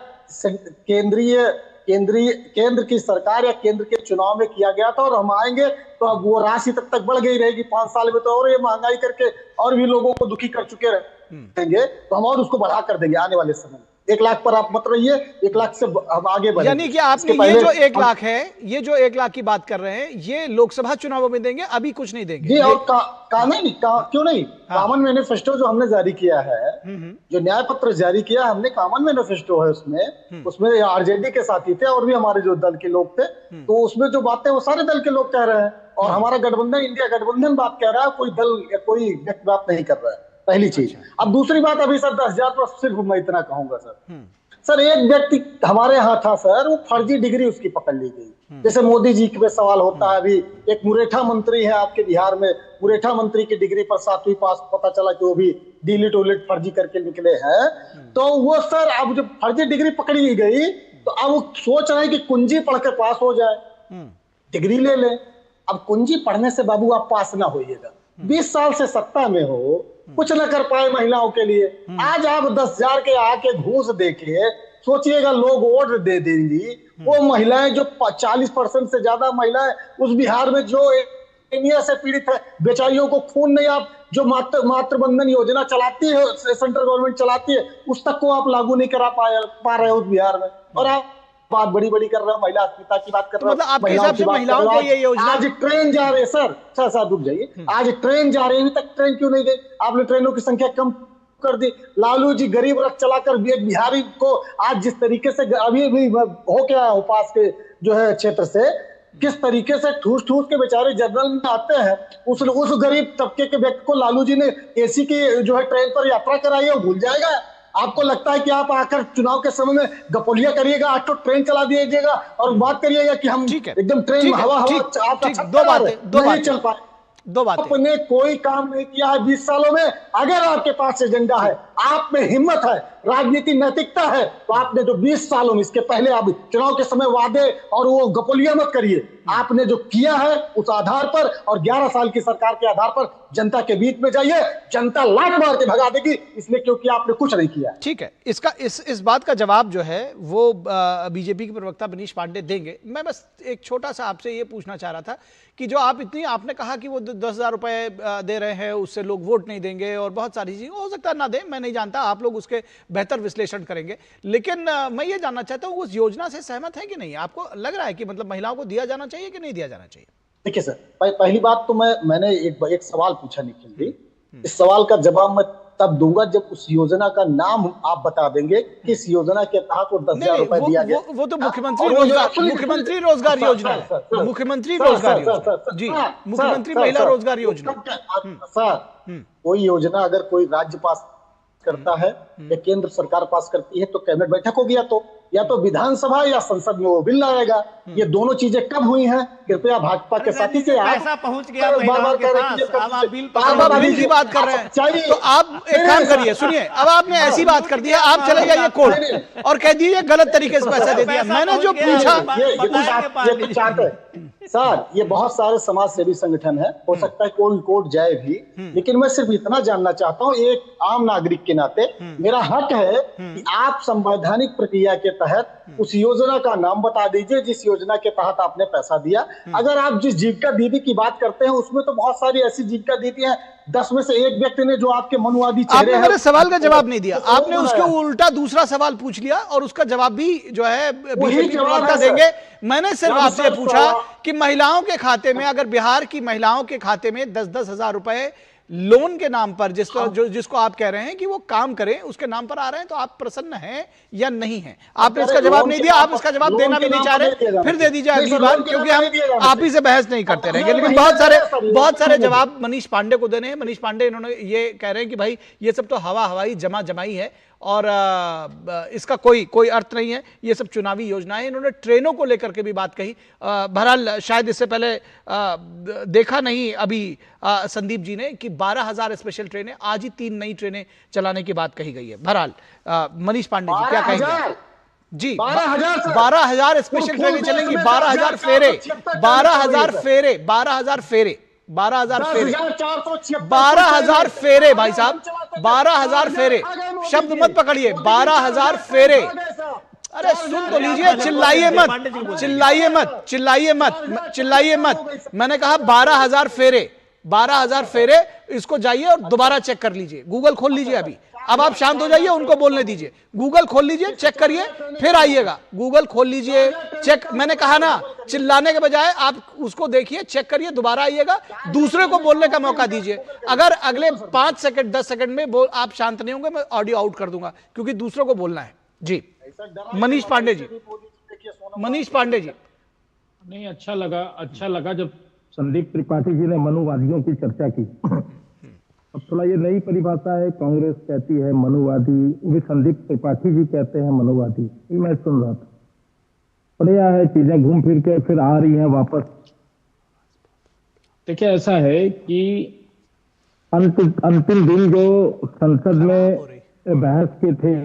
केंद्र की सरकार या केंद्र के चुनाव में किया गया था, और हम आएंगे तो अब वो राशि तक बढ़ गई रहेगी 5 साल में, तो और ये महंगाई करके और भी लोगों को दुखी कर चुके रहेंगे, तो हम और उसको बढ़ा कर देंगे आने वाले समय में। 1 लाख पर आप मत रहिए, 1 लाख से हम आगे बढ़ेंगे। यानी कि आपने ये जो 1 लाख है, ये जो 1 लाख की बात कर रहे हैं, ये लोकसभा चुनावों में देंगे, अभी कुछ नहीं देंगे जी। और क्यों नहीं, कॉमन मैनिफेस्टो जो हमने जारी किया है, जो न्याय पत्र जारी किया हमने, कॉमन मैनिफेस्टो है, उसमें RJD के साथी थे और भी हमारे जो दल के लोग थे, तो उसमें जो बातें वो सारे दल के लोग कह रहे हैं, और हमारा गठबंधन, इंडिया गठबंधन बात कह रहा है, कोई दल या कोई व्यक्ति बात नहीं कर रहा है, पहली चीज। अब दूसरी बात, अभी सर 10,000 पर सिर्फ मैं इतना कहूंगा सर, सर एक व्यक्ति हमारे यहाँ था सर, वो फर्जी डिग्री उसकी पकड़ ली गई। जैसे मोदी जी पे सवाल होता है, अभी एक मुरेठा मंत्री है आपके बिहार में, मुरेठा मंत्री की डिग्री पर 7वीं पास, पता चला कि वो भी डीलिट उलिट फर्जी करके निकले हैं। तो वो सर अब जब फर्जी डिग्री पकड़ी गई तो अब वो सोच रहे हैं कि कुंजी पढ़ के पास हो जाए, डिग्री ले ले। अब कुंजी पढ़ने से बाबू आप पास ना होइएगा, 20 साल से सत्ता में हो, कुछ न कर पाए महिलाओं के लिए। आज आप 10,000 के आके घूस देके सोचिएगा लोग वोट दे देंगी। वो महिलाएं जो 40% से ज्यादा महिलाएं उस बिहार में जो एनीमिया से पीड़ित है, बेचारियों को खून नहीं, आप जो मातृ बंधन योजना चलाती है, सेंट्रल गवर्नमेंट चलाती है, उस तक को आप लागू नहीं करा पा रहे हो उस बिहार में। और आप बात बड़ी बड़ी कर रहे हो, महिला अस्मिता की बात कर रहे हो, मतलब आपके हिसाब से महिलाओं को ये योजना, आज ट्रेन जा रहे सर रुक जाइए, आज ट्रेन जा रही है, अभी तक ट्रेन क्यों नहीं गई? आपने ट्रेनों की संख्या कम कर दी। लालू जी गरीब रथ चलाकर एक बिहारी को आज जिस तरीके से, अभी भी हो के आया हूं पास के जो है क्षेत्र से, किस तरीके से ठूस के बेचारे जर्नल में आते हैं, उस गरीब तबके के व्यक्ति को लालू जी ने एसी की जो है ट्रेन पर यात्रा कराई है, वो भूल जाएगा? आपको लगता है कि आप आकर चुनाव के समय में गपोलिया करिएगा, आज तो ट्रेन चला दीजिएगा और बात करिएगा कि हम एकदम ट्रेन में हवा दो बातें आपने कोई काम नहीं किया है 20 सालों में। अगर आपके पास एजेंडा है, आप में हिम्मत है, राजनीति नैतिकता है, तो आपने जो 20 सालों में, इसके पहले आप चुनाव के समय वादे और वो गपोलिया मत करिए, आपने जो किया है उस आधार पर और 11 साल की सरकार के आधार पर जनता के बीच में जाइए, जनता लात मार के भगा देगी, इसलिए क्योंकि आपने कुछ नहीं किया। ठीक है, इसका इस बात का जवाब जो है वो बीजेपी के प्रवक्ता मनीष पांडे देंगे। मैं बस एक छोटा सा आपसे ये पूछना चाह रहा था कि जो आपने कहा कि वो 10,000 रुपए दे रहे हैं, उससे लोग वोट नहीं देंगे और बहुत सारी चीजें, हो सकता है ना दें, मैं नहीं जानता, आप लोग उसके बेहतर विश्लेषण करेंगे। लेकिन मैं ये जानना चाहता हूँ उस योजना से सहमत है कि नहीं? आपको लग रहा है कि मतलब महिलाओं को दिया जाना चाहिए कि नहीं दिया जाना चाहिए? देखिए सर, पहली बात तो मैंने एक सवाल पूछा निखिल जी, इस सवाल का जवाब मैं तब दूंगा जब उस योजना का नाम आप बता देंगे कि इस योजना के तहत वो 10,000 रुपए दिया गया। वो तो मुख्यमंत्री रोजगार योजना है, मुख्यमंत्री रोजगार योजना जी, मुख्यमंत्री महिला रोजगार योजना। सर कोई योजना अगर कोई राज्य पास करता है या केंद्र सरकार पास करती है तो कैबिनेट बैठक होगी, या तो विधानसभा या संसद में वो बिल लाएगा। ये दोनों चीजें कब हुई हैं? कृपया भाजपा के साथी से पैसा पहुंच गया महिलाओं के पास, आप बिल की बात कर रहे हैं, तो आप एक काम करिए, सुनिए, अब आपने ऐसी बात कर दी है, आप चले जाइए कोर्ट और कह दीजिए गलत तरीके से पैसा दे दिया। मैंने जो पूछा सर, ये बहुत सारे समाज सेवी संगठन है, हो सकता है कोर्ट जाए भी, लेकिन मैं सिर्फ इतना जानना चाहता हूँ एक आम नागरिक के नाते, मेरा हक है कि आप संवैधानिक प्रक्रिया के तहत उस योजना का नाम बता दीजिए जिस योजना के तहत आपने पैसा दिया। अगर आप जिस जीविका दीदी की बात करते हैं उसमें तो बहुत सारी ऐसी जीविका दीदी हैं, 10 में से एक व्यक्ति ने जो आपके मनुवादी चेहरे हैं। आपने मेरे सवाल का जवाब नहीं दिया, आपने उसके उल्टा दूसरा सवाल पूछ लिया और उसका जवाब भी जो है बीजेपी प्रवक्ता देंगे। मैंने सिर्फ आपसे पूछा कि महिलाओं के खाते में, अगर बिहार की महिलाओं के खाते में 10-10 हजार रुपए लोन के नाम पर जिसको आप कह रहे हैं कि वो काम करें, उसके नाम पर आ रहे हैं, तो आप प्रसन्न हैं या नहीं हैं? आपने इसका जवाब नहीं दिया, आप इसका जवाब देना भी नहीं चाह रहे, फिर दे दीजिए अगली बार, क्योंकि हम आप ही से बहस नहीं करते रहेंगे। लेकिन बहुत सारे जवाब मनीष पांडे को देने हैं। मनीष पांडे इन्होंने ये कह रहे हैं कि भाई ये सब तो हवाई जमाई है और इसका कोई अर्थ नहीं है, ये सब चुनावी योजनाएं। इन्होंने ट्रेनों को लेकर के भी बात कही। बहरहाल शायद इससे पहले देखा नहीं अभी संदीप जी ने कि 12,000 स्पेशल ट्रेनें, आज ही 3 नई ट्रेनें चलाने की बात कही गई है। बहरहाल मनीष पांडे जी क्या कहेंगे? जी 12,000 स्पेशल ट्रेनें चलेंगी, 12,000 फेरे, 12,000 फेरे, 12,000 फेरे, 12,000 फेरे, 12,000 फेरे भाई साहब, 12,000 फेरे, शब्द मत पकड़िए, 12,000 फेरे। अरे सुन तो लीजिए, चिल्लाइए मत, चिल्लाइए मत, चिल्लाइए मत, चिल्लाइए मत। मैंने कहा 12,000 फेरे, 12,000 फेरे। इसको जाइए और दोबारा चेक कर लीजिए, गूगल खोल लीजिए अभी। अब आप शांत हो जाइए, उनको बोलने दीजिए। गूगल खोल लीजिए, चेक करिए, फिर आइएगा। गूगल खोल लीजिए, चेक, मैंने कहा ना, चिल्लाने के बजाय आप उसको देखिए, चेक करिए, दोबारा आइएगा, दूसरे को बोलने का मौका दीजिए। अगर अगले 5 सेकंड 10 सेकंड में आप शांत नहीं होंगे, मैं ऑडियो आउट कर दूंगा, क्योंकि दूसरों को बोलना है। जी मनीष पांडे जी, मनीष पांडे जी। नहीं, अच्छा लगा जब संदीप त्रिपाठी जी ने मनुवादियों की चर्चा की। अब थोड़ा ये नई परिभाषा है, कांग्रेस कहती है मनुवादी, भी संदीप त्रिपाठी जी कहते हैं मनुवादी, ये मैं सुन रहा था। बढ़िया है, चीजें घूम फिर के फिर आ रही हैं वापस। देखिए ऐसा है कि अंतिम दिन जो संसद में बहस के थे,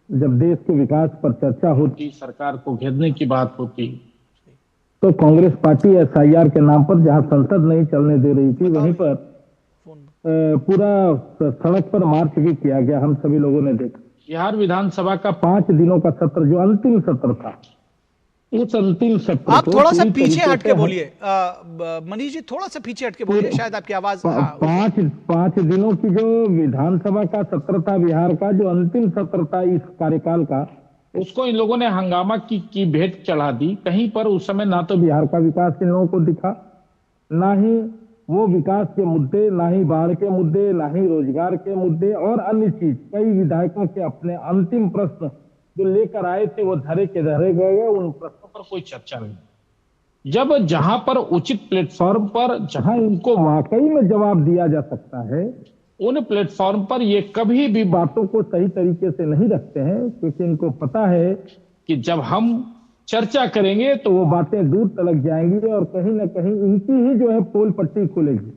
जब देश के विकास पर चर्चा होती, सरकार को घेरने की बात होती, तो कांग्रेस पार्टी SIR के नाम पर जहां संसद नहीं चलने दे रही थी, वहीं पर पूरा सड़क पर मार्च भी किया गया, हम सभी लोगों ने देखा। बिहार विधानसभा का 5 दिनों का सत्र, जो अंतिम सत्र था, उस अंतिम सत्र आप थोड़ा सा पीछे हटके बोलिए मनीष जी, थोड़ा सा पीछे हटके बोलिए, शायद आपकी आवाज। पांच दिनों की जो विधानसभा का सत्र था बिहार का, जो अंतिम सत्र था इस कार्यकाल का, उसको इन लोगों ने हंगामा की भेंट चढ़ा दी। कहीं पर उस समय ना तो बिहार का विकास इन लोगों को दिखा, ना ही वो विकास के मुद्दे, ना ही बाढ़ के मुद्दे, ना ही रोजगार के मुद्दे और अन्य चीज। कई विधायकों के अपने अंतिम प्रश्न जो लेकर आए थे वो धरे के धरे गए, उन प्रश्नों पर कोई चर्चा नहीं। जब जहां पर उचित प्लेटफॉर्म पर, जहां इनको वाकई में जवाब दिया जा सकता है, उन प्लेटफॉर्म पर ये कभी भी बातों को सही तरीके से नहीं रखते हैं, क्योंकि इनको पता है कि जब हम चर्चा करेंगे तो वो बातें दूर तलक जाएंगी और कहीं ना कहीं इनकी ही जो है पोल पट्टी खुलेगी।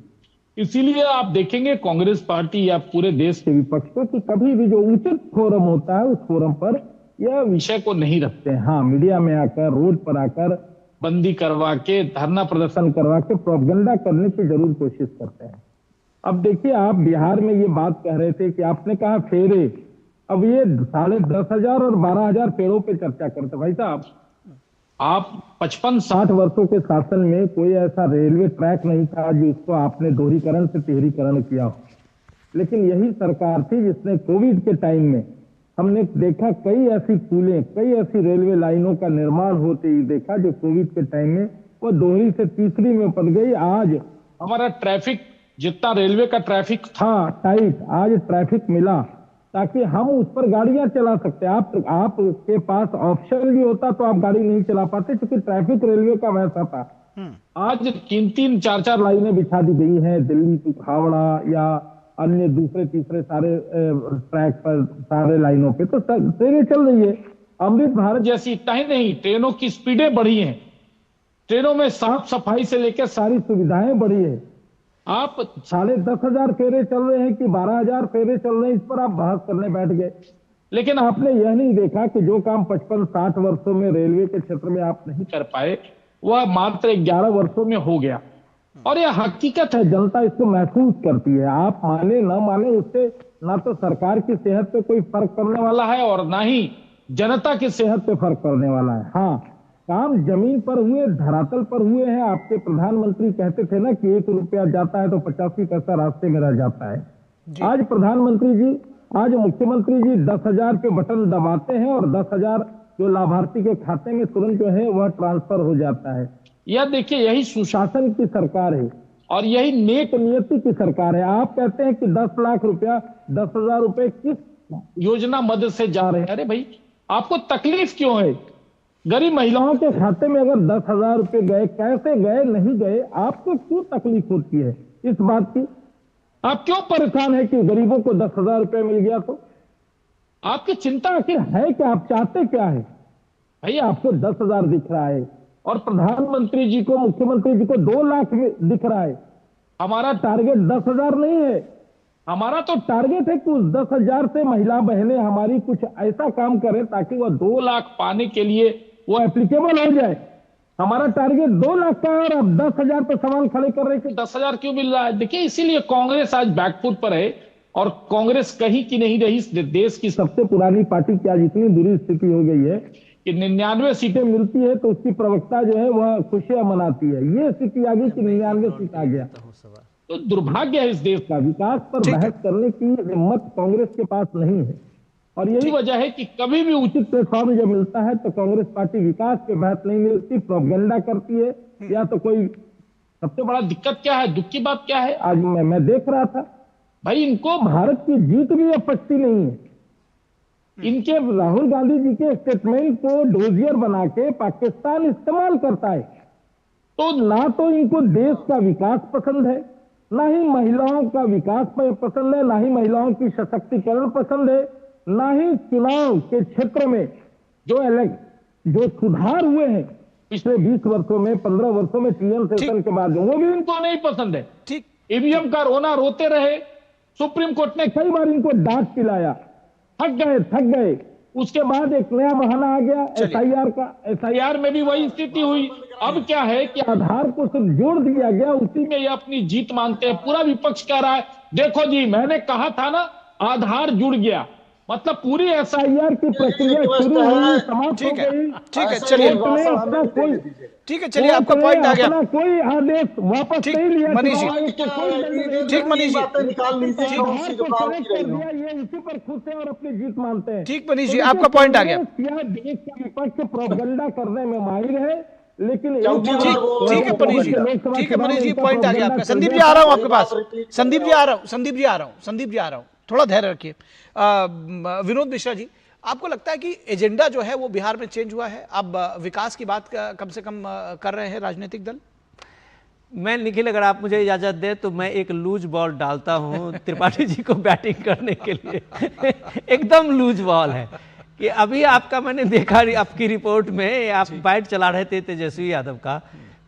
इसीलिए आप देखेंगे कांग्रेस पार्टी या पूरे देश के विपक्ष को कि कभी भी जो उचित फोरम होता है, उस फोरम पर यह विषय को नहीं रखते। हाँ, मीडिया में आकर, रोड पर आकर बंदी करवा के, धरना प्रदर्शन करवा के प्रोपगेंडा करने की जरूर कोशिश करते हैं। अब देखिए, आप बिहार में ये बात कह रहे थे कि आपने कहा फेरे, अब ये 10,500 और 12,000 पेड़ों पे चर्चा करते। भाई साहब, आप 55-60 वर्षों के शासन में कोई ऐसा रेलवे ट्रैक नहीं था जिसको आपने दोहरीकरण से तिहरीकरण किया हो। लेकिन यही सरकार थी जिसने कोविड के टाइम में, हमने देखा कई ऐसी पुलें, कई ऐसी रेलवे लाइनों का निर्माण होते ही देखा जो कोविड के टाइम में वो दोहरी से तीसरी में पड़ गई। आज हमारा ट्रैफिक, जितना रेलवे का ट्रैफिक था टाइट, आज ट्रैफिक मिला ताकि हम उस पर गाड़ियां चला सकते। आपके पास ऑप्शन भी होता तो आप गाड़ी नहीं चला पाते, क्योंकि ट्रैफिक रेलवे का वैसा था। आज 3-3, 4-4 लाइनें बिछा दी गई हैं दिल्ली टू हावड़ा या अन्य दूसरे तीसरे सारे ट्रैक पर, सारे लाइनों पे तो ट्रेनें चल रही है। अमृत भारत जैसी इतना ही नहीं, ट्रेनों की स्पीडें बढ़ी हैं, ट्रेनों में साफ सफाई से लेकर सारी सुविधाएं बढ़ी है। आप 10,500 फेरे चल रहे हैं कि 12,000 फेरे चल रहे हैं, इस पर आप बहस करने बैठ गए। लेकिन आपने यह नहीं देखा कि जो काम 55-60 वर्षों में रेलवे के क्षेत्र में आप नहीं कर पाए, वह मात्र 11 वर्षों में हो गया। और यह हकीकत है, जनता इसको महसूस करती है। आप माने न माने, उससे ना तो सरकार की सेहत पे कोई फर्क पड़ने वाला है और ना ही जनता की सेहत पे फर्क पड़ने वाला है। हाँ, काम जमीन पर हुए, धरातल पर हुए हैं। आपके प्रधानमंत्री कहते थे ना कि 1 रुपया जाता है तो 85 पैसा रास्ते में रह जाता है। आज प्रधानमंत्री जी, आज मुख्यमंत्री जी 10,000 पे बटन दबाते हैं और 10,000 जो लाभार्थी के खाते में तुरंत जो है वह ट्रांसफर हो जाता है। यह देखिए, यही सुशासन की सरकार है और यही नेक नियति की सरकार है। आप कहते हैं कि 10 लाख रुपया, 10,000 रुपए किस योजना मदद से जा रहे हैं? अरे भाई, आपको तकलीफ क्यों है? गरीब महिलाओं के खाते में अगर 10,000 रुपए गए, कैसे गए, नहीं गए, आपको क्यों तकलीफ होती है इस बात की? आप क्यों परेशान है कि गरीबों को 10,000 रुपए मिल गया? तो आपकी चिंता आखिर है क्या? आप चाहते क्या है? भाई, आपको 10,000 दिख रहा है और प्रधानमंत्री जी को, मुख्यमंत्री जी को 2 लाख दिख रहा है। हमारा टारगेट 10,000 नहीं है। हमारा तो टारगेट है कि उस 10,000 से महिला बहनें हमारी कुछ ऐसा काम करें ताकि वह 2 लाख पाने के लिए वो एप्लीकेबल हो जाए। हमारा टारगेट 2 लाख का है और अब 10,000 पे सवाल खड़े कर रहे हैं कि 10,000 क्यों मिल रहा है। देखिए, इसीलिए कांग्रेस आज बैकफुट पर है और कांग्रेस कहीं की नहीं रही। देश की सबसे पुरानी पार्टी की आज इतनी बुरी स्थिति हो गई है कि 99 सीटें मिलती है तो उसकी प्रवक्ता जो है वह खुशियां मनाती है। ये स्थिति आ गई कि 99 सीट आ गया। तो दुर्भाग्य है इस देश का। विकास पर बहस करने की हिम्मत कांग्रेस के पास नहीं है और यही वजह है कि कभी भी उचित प्लेटफॉर्म जब मिलता है तो कांग्रेस पार्टी विकास पे बहस नहीं मिलती, प्रोपगेंडा करती है या तो कोई। सबसे बड़ा दिक्कत क्या है, दुख की बात क्या है? आज मैं देख रहा था, भाई, इनको भारत की जीत भी अपचती नहीं है। इनके राहुल गांधी जी के स्टेटमेंट को डोजियर बना के पाकिस्तान इस्तेमाल करता है। तो ना तो इनको देश का विकास पसंद है, ना ही महिलाओं का विकास पसंद है, ना ही महिलाओं की सशक्तिकरण पसंद है, ना ही चुनाव के क्षेत्र में जो सुधार हुए हैं पिछले 20 वर्षों में, 15 वर्षों में टीएम सेशन के बाद, वो भी इनको नहीं पसंद है। ठीक, ईवीएम का रोना रोते रहे, सुप्रीम कोर्ट ने कई बार इनको डांट पिलाया, थक गए। उसके बाद एक नया बहाना आ गया एसआईआर का, एसआईआर में भी वही स्थिति हुई। अब क्या है कि आधार को सिर्फ जोड़ दिया गया, उसी में ये अपनी जीत मानते हैं। पूरा विपक्ष कह रहा है देखो जी मैंने कहा था ना आधार जुड़ गया, मतलब पूरी एसआईआर की प्रक्रिया शुरू हुई, समाप्त हो गई। ठीक है, चलिए ठीक है, चलिए आपका पॉइंट आ गया। कोई आदेश वापस नहीं लिया मनीष जी, ठीक मनीष जी, इसी पर खुश है और अपनी जीत मानते हैं। ठीक मनीष जी, आपका पॉइंट आ गया। देश का विपक्ष प्रोपगंडा करने में माहिर है, लेकिन ठीक है मनीष जी, ठीक है मनीष जी, पॉइंट आ गया आपका। संदीप जी आ रहा हूँ आपके पास, संदीप जी आ रहा हूँ, थोड़ा धैर्य रखिए। विनोद मिश्रा जी, आपको लगता है कि एजेंडा जो है वो बिहार में चेंज हुआ है? अब विकास की बात कम से कम कर रहे हैं राजनीतिक दल? मैं निखिल, अगर आप मुझे इजाजत दें तो मैं एक लूज बॉल डालता हूं त्रिपाठी जी को बैटिंग करने के लिए। एकदम लूज बॉल है कि अभी आपका मैंने देखा आपकी रिपोर्ट में, आप बाइट चला रहे थे तेजस्वी यादव का,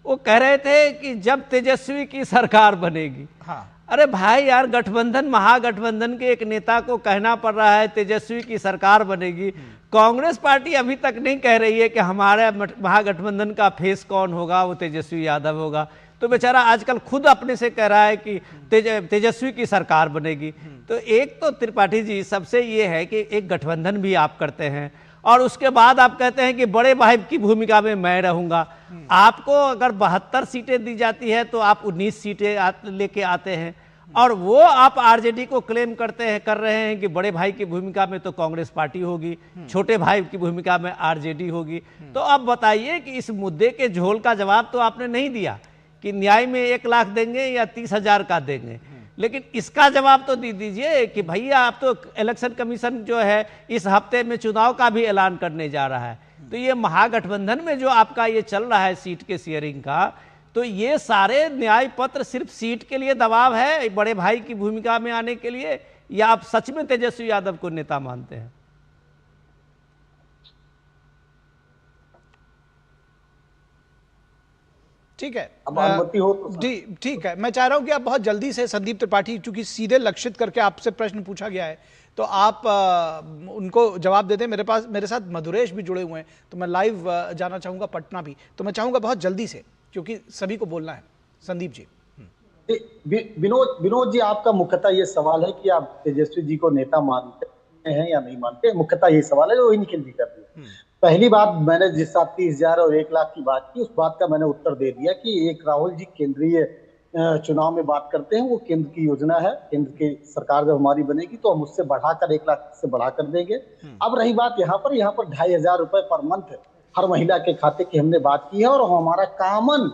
वो कह रहे थे कि जब तेजस्वी की सरकार बनेगी। हाँ। अरे भाई यार, गठबंधन महागठबंधन के एक नेता को कहना पड़ रहा है तेजस्वी की सरकार बनेगी। कांग्रेस पार्टी अभी तक नहीं कह रही है कि हमारे महागठबंधन का फेस कौन होगा, वो तेजस्वी यादव होगा। तो बेचारा आजकल खुद अपने से कह रहा है कि तेजस्वी की सरकार बनेगी। तो एक तो त्रिपाठी जी सबसे ये है कि एक गठबंधन भी आप करते हैं और उसके बाद आप कहते हैं कि बड़े भाई की भूमिका में मैं रहूंगा। आपको अगर 72 सीटें दी जाती है तो आप 19 सीटें लेके आते हैं और वो आप आरजेडी को क्लेम कर रहे हैं कि बड़े भाई की भूमिका में तो कांग्रेस पार्टी होगी, छोटे भाई की भूमिका में आरजेडी होगी। तो अब बताइए कि इस मुद्दे के झोल का जवाब तो आपने नहीं दिया कि न्याय में 1 लाख देंगे या 30,000 का देंगे, लेकिन इसका जवाब तो दे दीजिए कि भैया आप तो इलेक्शन कमीशन जो है इस हफ्ते में चुनाव का भी ऐलान करने जा रहा है। तो ये महागठबंधन में जो आपका ये चल रहा है सीट के शेयरिंग का, तो ये सारे न्याय पत्र सिर्फ सीट के लिए दबाव है, बड़े भाई की भूमिका में आने के लिए, या आप सच में तेजस्वी यादव को नेता मानते हैं? ठीक है, जी ठीक है। मैं चाह रहा हूं कि आप बहुत जल्दी से संदीप त्रिपाठी, चूंकि सीधे लक्षित करके आपसे प्रश्न पूछा गया है, तो आप उनको जवाब दे दें। मेरे साथ मधुरेश भी जुड़े हुए हैं, तो मैं लाइव जाना चाहूंगा पटना भी, तो मैं चाहूंगा बहुत जल्दी से, क्योंकि सभी को बोलना है। संदीप जी। विनोद जी, आपका मुख्यतः ये सवाल है कि आप तेजस्वी जी को नेता मानते हैं या नहीं मानते, मुख्यतः ये सवाल है जो निखिल जी कर दिया। पहली बात, मैंने जिस 30,000 और 1 लाख की बात की, उस बात का मैंने उत्तर दे दिया कि एक राहुल जी केंद्रीय चुनाव में बात करते हैं, वो केंद्र की योजना है, केंद्र की सरकार जब हमारी बनेगी तो हम उससे बढ़ाकर 1 लाख से बढ़ा कर देंगे। अब रही बात यहाँ पर 2,500 रुपए पर मंथ हर महिला के खाते की हमने बात की है, और हमारा कॉमन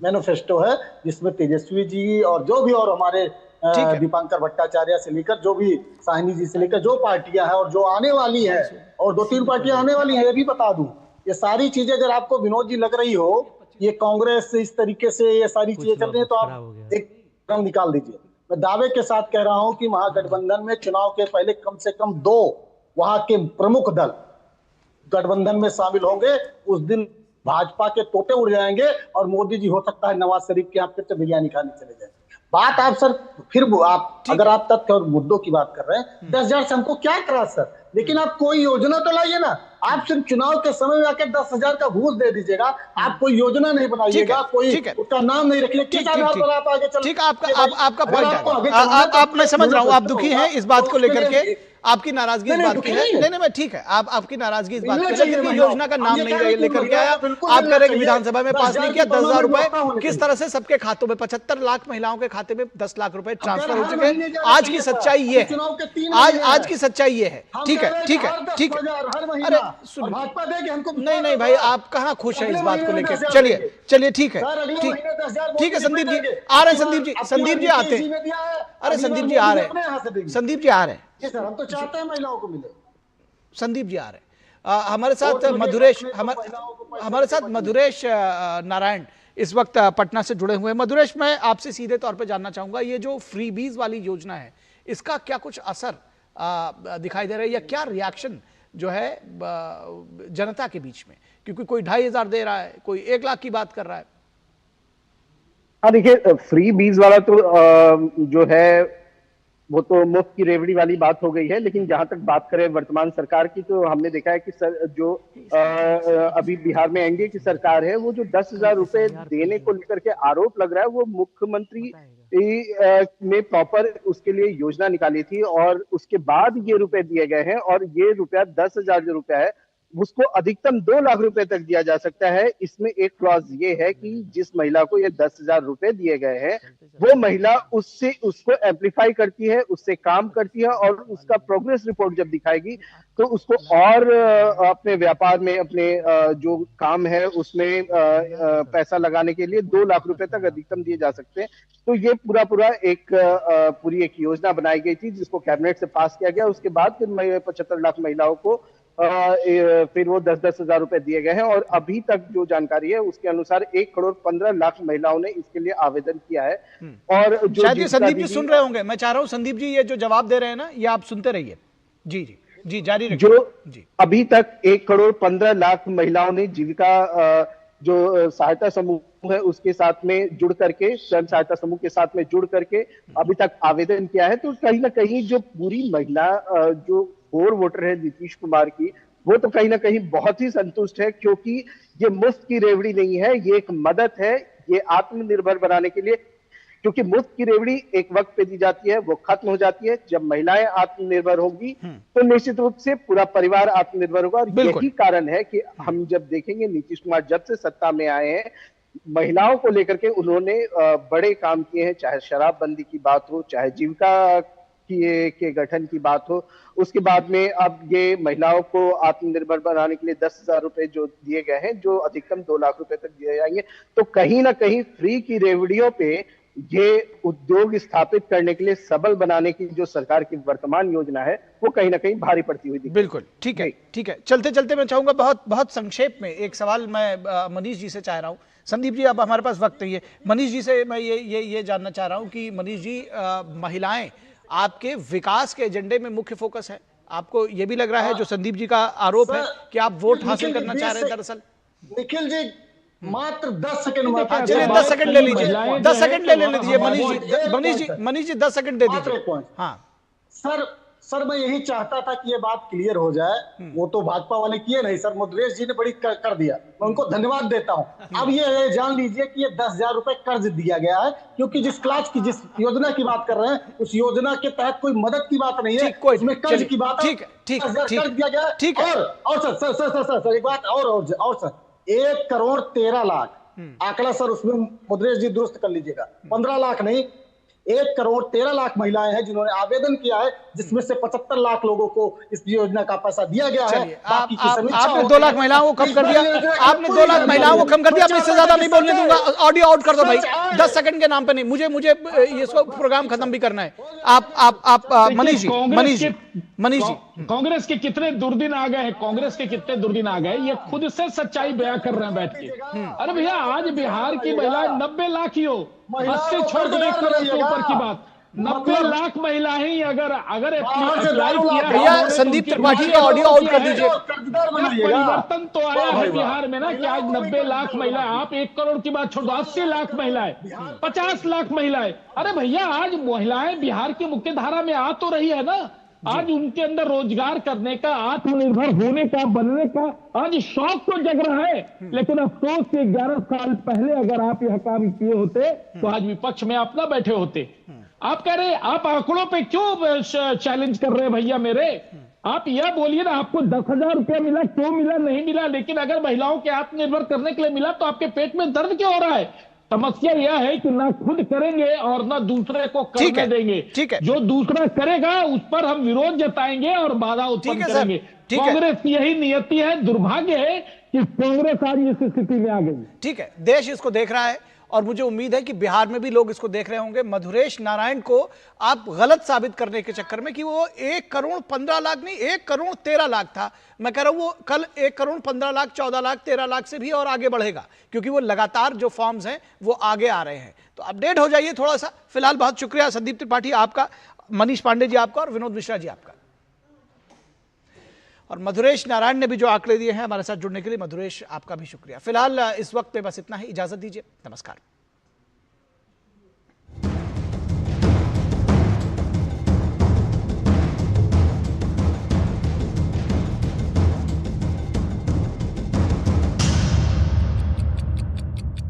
मैनिफेस्टो है जिसमें तेजस्वी जी और जो भी, और हमारे दीपांकर भट्टाचार्य से लेकर जो भी, साहनी जी से लेकर जो पार्टियां हैं और जो आने वाली है, और 2-3 पार्टियां आने वाली है, ये भी बता दूं। ये सारी चीजें अगर आपको विनोद जी लग रही हो ये कांग्रेस इस तरीके से ये सारी चीजें चल रही है, तो आप एक रंग निकाल दीजिए। मैं दावे के साथ कह रहा हूं कि महागठबंधन में चुनाव के पहले कम से कम 2 वहां के प्रमुख दल गठबंधन में शामिल होंगे। उस दिन भाजपा के तोते उड़ जाएंगे और मोदी जी हो सकता है नवाज शरीफ के यहाँ फिर से बिरयानी खाने चले जाएंगे। बात आप सर, फिर आप अगर आप तथ्य और मुद्दों की बात कर रहे हैं, 10,000 से हमको क्या करा सर, लेकिन आप कोई योजना तो लाइए ना। आप सिर्फ चुनाव के समय में आके 10,000 का घूस दे दीजिएगा, आप कोई योजना नहीं बनाइएगा, कोई उसका नाम नहीं रखिए, किस आधार पर आप आगे चल। ठीक है, आपका पॉइंट है, आप मैं समझ रहा हूँ, आप दुखी हैं इस बात को लेकर के, आपकी नाराजगी इस बात की है। नहीं मैं ठीक है, आपकी नाराजगी इस बात की है, लेकिन योजना का नाम नहीं लेकर के आया। आप कह रहे हैं विधानसभा में पास नहीं किया। 10,000 रुपए किस तरह से सबके खातों में, 75 लाख महिलाओं के खाते में 10 लाख रुपए ट्रांसफर हो चुके हैं। आज की सच्चाई ये है, आज की सच्चाई ये है। ठीक है, ठीक है, ठीक है। अरे नहीं भाई, आप कहाँ खुश हैं इस बात को लेकर? चलिए ठीक है, ठीक है। संदीप जी आ रहे हैं, संदीप जी आते हैं। अरे संदीप जी आ रहे हैं, संदीप जी आ रहे हैं, हम तो चाहते हैं महिलाओं को मिले। संदीप जी आ रहे हैं हमारे साथ। मधुरेश, हमारे साथ मधुरेश नारायण, इस वक्त पटना से जुड़े हुए हैं। मधुरेश, मैं आपसे सीधे तौर पे जानना चाहूंगा, ये जो फ्रीबीज वाली योजना है इसका क्या कुछ असर दिखाई दे रहा है या क्या रिएक्शन जो है जनता के बीच में, क्योंकि कोई 2,500 दे रहा है, कोई 1 लाख की बात कर रहा है। हाँ देखिए, फ्री बीज वाला तो जो है वो तो मुफ्त की रेवड़ी वाली बात हो गई है, लेकिन जहां तक बात करें वर्तमान सरकार की, तो हमने देखा है कि जो अभी बिहार में एनडीए की सरकार है, वो जो 10,000 रुपए देने को लेकर के आरोप लग रहा है, वो मुख्यमंत्री में प्रॉपर उसके लिए योजना निकाली थी और उसके बाद ये रुपए दिए गए हैं। और ये रुपया 10,000 जो रुपया है उसको अधिकतम 2 लाख रुपए तक दिया जा सकता है। इसमें एक क्लॉज ये है कि जिस महिला को ये 10,000 रुपए दिए गए हैं, वो महिला उसको एम्पलीफाई करती है, उससे काम करती है और उसका प्रोग्रेस रिपोर्ट जब दिखाएगी तो उसको और अपने व्यापार में, अपने जो काम है उसमें पैसा लगाने के लिए 2 लाख रुपए तक अधिकतम दिए जा सकते हैं। तो ये पूरी एक योजना बनाई गई थी जिसको कैबिनेट से पास किया गया। उसके बाद फिर 75 लाख महिलाओं को फिर वो 10-10 हजार रुपए दिए गए हैं और अभी तक जो जानकारी है उसके अनुसार 1,15,00,000 महिलाओं ने इसके लिए आवेदन किया है। और जो शायद ये संदीप जी सुन रहे होंगे, मैं चाह रहा हूं संदीप जी ये जो जवाब दे रहे हैं ना, ये आप सुनते रहिए। जी जी जी, जारी रखिए। जो अभी तक 1,15,00,000 महिलाओं ने जीविका जो सहायता समूह है उसके साथ में जुड़ करके, स्वयं सहायता समूह के साथ में जुड़ करके अभी तक आवेदन किया है। तो कहीं ना कहीं जो पूरी महिला जो कोर वोटर है नीतीश कुमार की, वो तो कहीं ना कहीं बहुत ही संतुष्ट है, क्योंकि ये मुफ्त की रेवड़ी नहीं है, ये एक मदद है, ये आत्मनिर्भर बनाने के लिए। क्योंकि मुफ्त की रेवड़ी एक वक्त पे दी जाती है, वो खत्म हो जाती है। जब महिलाएं आत्मनिर्भर होंगी तो निश्चित रूप से पूरा परिवार आत्मनिर्भर होगा। और यही कारण है कि हम जब देखेंगे नीतीश कुमार जब से सत्ता में आए हैं, महिलाओं को लेकर के उन्होंने बड़े काम किए हैं, चाहे शराबबंदी की बात हो, चाहे जीविका के गठन की बात हो। उसके बाद में अब ये महिलाओं को आत्मनिर्भर बनाने के लिए 10,000 रुपए जो दिए गए हैं, जो अधिकतम 2 लाख रुपए तक दिए जाएंगे। तो कहीं ना कहीं फ्री की रेवड़ियों पे ये उद्योग स्थापित करने के लिए, सबल बनाने की जो सरकार की वर्तमान योजना है, वो कहीं ना कहीं भारी पड़ती हुई दिखती है। बिल्कुल ठीक है, ठीक है। चलते चलते मैं चाहूंगा बहुत संक्षेप में एक सवाल मैं मनीष जी से चाह रहा हूँ। संदीप जी अब हमारे पास वक्त नहीं है, मनीष जी से मैं ये जानना चाह रहा हूँ कि मनीष जी, महिलाएं आपके विकास के एजेंडे में मुख्य फोकस है। आपको ये भी लग रहा है जो संदीप जी का आरोप है कि आप वोट हासिल करना चाह रहे हैं? दरअसल निखिल जी मात्र 10 सेकंड में, चलिए 10 सेकंड ले लीजिए, 10 सेकंड ले लीजिए मनीष जी 10 सेकंड दे दीजिए। हाँ सर मैं यही चाहता था कि ये बात क्लियर हो जाए। वो तो भाजपा वाले किए नहीं सर, मधुरेश जी ने बड़ी कर दिया, मैं उनको धन्यवाद देता हूं। अब ये जान लीजिए कि ये 10,000 रुपए कर्ज दिया गया है, क्योंकि जिस योजना की बात कर रहे हैं उस योजना के तहत कोई मदद की बात नहीं है, उसमें कर्ज की बात है। ठीक कर्ज दिया गया है। ठीक है। और सर एक बात और सर 1,13,00,000 आंकड़ा सर, उसमें मधुरेश जी दुरुस्त कर लीजिएगा, 15 लाख नहीं, 1,13,00,000 महिलाएं हैं जिन्होंने आवेदन किया है, जिसमें से 75 लाख लोगों को इस योजना का पैसा दिया गया है। आपने 2 लाख महिलाओं को कम कर दिया, आपने 2 लाख महिलाओं को कम कर दिया। मैं इससे ज्यादा नहीं बोलने दूंगा, ऑडियो आउट कर दो भाई, 10 सेकंड के नाम पे नहीं। मुझे ये प्रोग्राम खत्म भी करना है। आप मनीष जी कांग्रेस के कितने दुर्दिन आ गए हैं, कांग्रेस के कितने दुर्दिन आ गए, ये खुद से सच्चाई बयां कर रहे हैं बैठ के। अरे भैया, आज बिहार की महिलाएं 90 लाख ही हो, 80 छोड़ दो, 1 करोड़ के ऊपर की बात, 90 लाख महिलाएं अगर भैया संदीप त्रिपाठी का ऑडियो आउट कर दीजिए। परिवर्तन तो आया है बिहार में ना, कि आज 90 लाख महिलाएं, आप 1 करोड़ की बात छोड़ दो, 80 लाख महिलाएं, 50 लाख महिलाएं। अरे भैया, आज महिलाएं बिहार की मुख्य धारा में आ तो रही है ना। आज उनके अंदर रोजगार करने का, आत्मनिर्भर होने का, बनने का आज शौक तो जग रहा है। लेकिन अफसोस कि 11 साल पहले अगर आप यह काम किए होते तो आज विपक्ष में आप ना बैठे होते। आप कह रहे, आप आंकड़ों पे क्यों चैलेंज कर रहे हैं भैया मेरे? आप यह बोलिए ना, आपको 10,000 रुपया मिला, क्यों मिला, नहीं मिला, लेकिन अगर महिलाओं के आत्मनिर्भर करने के लिए मिला तो आपके पेट में दर्द क्यों हो रहा है? समस्या यह है कि ना खुद करेंगे और ना दूसरे को करने देंगे। ठीक है। जो दूसरा करेगा उस पर हम विरोध जताएंगे और बाधा उत्पन्न करेंगे। कांग्रेस की यही नियति है। दुर्भाग्य है कि कांग्रेस आज इस स्थिति में आ गई। ठीक है, देश इसको देख रहा है और मुझे उम्मीद है कि बिहार में भी लोग इसको देख रहे होंगे। मधुरेश नारायण को आप गलत साबित करने के चक्कर में कि वो 1,15,00,000 नहीं 1,13,00,000 था, मैं कह रहा हूं वो कल 1,15,00,000, 14,00,000, 13,00,000 से भी और आगे बढ़ेगा, क्योंकि वो लगातार जो फॉर्म्स हैं वो आगे आ रहे हैं। तो अपडेट हो जाइए थोड़ा सा। फिलहाल बहुत शुक्रिया संदीप त्रिपाठी आपका, मनीष पांडे जी आपका और विनोद मिश्रा जी आपका, और मधुरेश नारायण ने भी जो आंकड़े दिए हैं हमारे साथ जुड़ने के लिए, मधुरेश आपका भी शुक्रिया। फिलहाल इस वक्त पे बस इतना ही, इजाजत दीजिए, नमस्कार।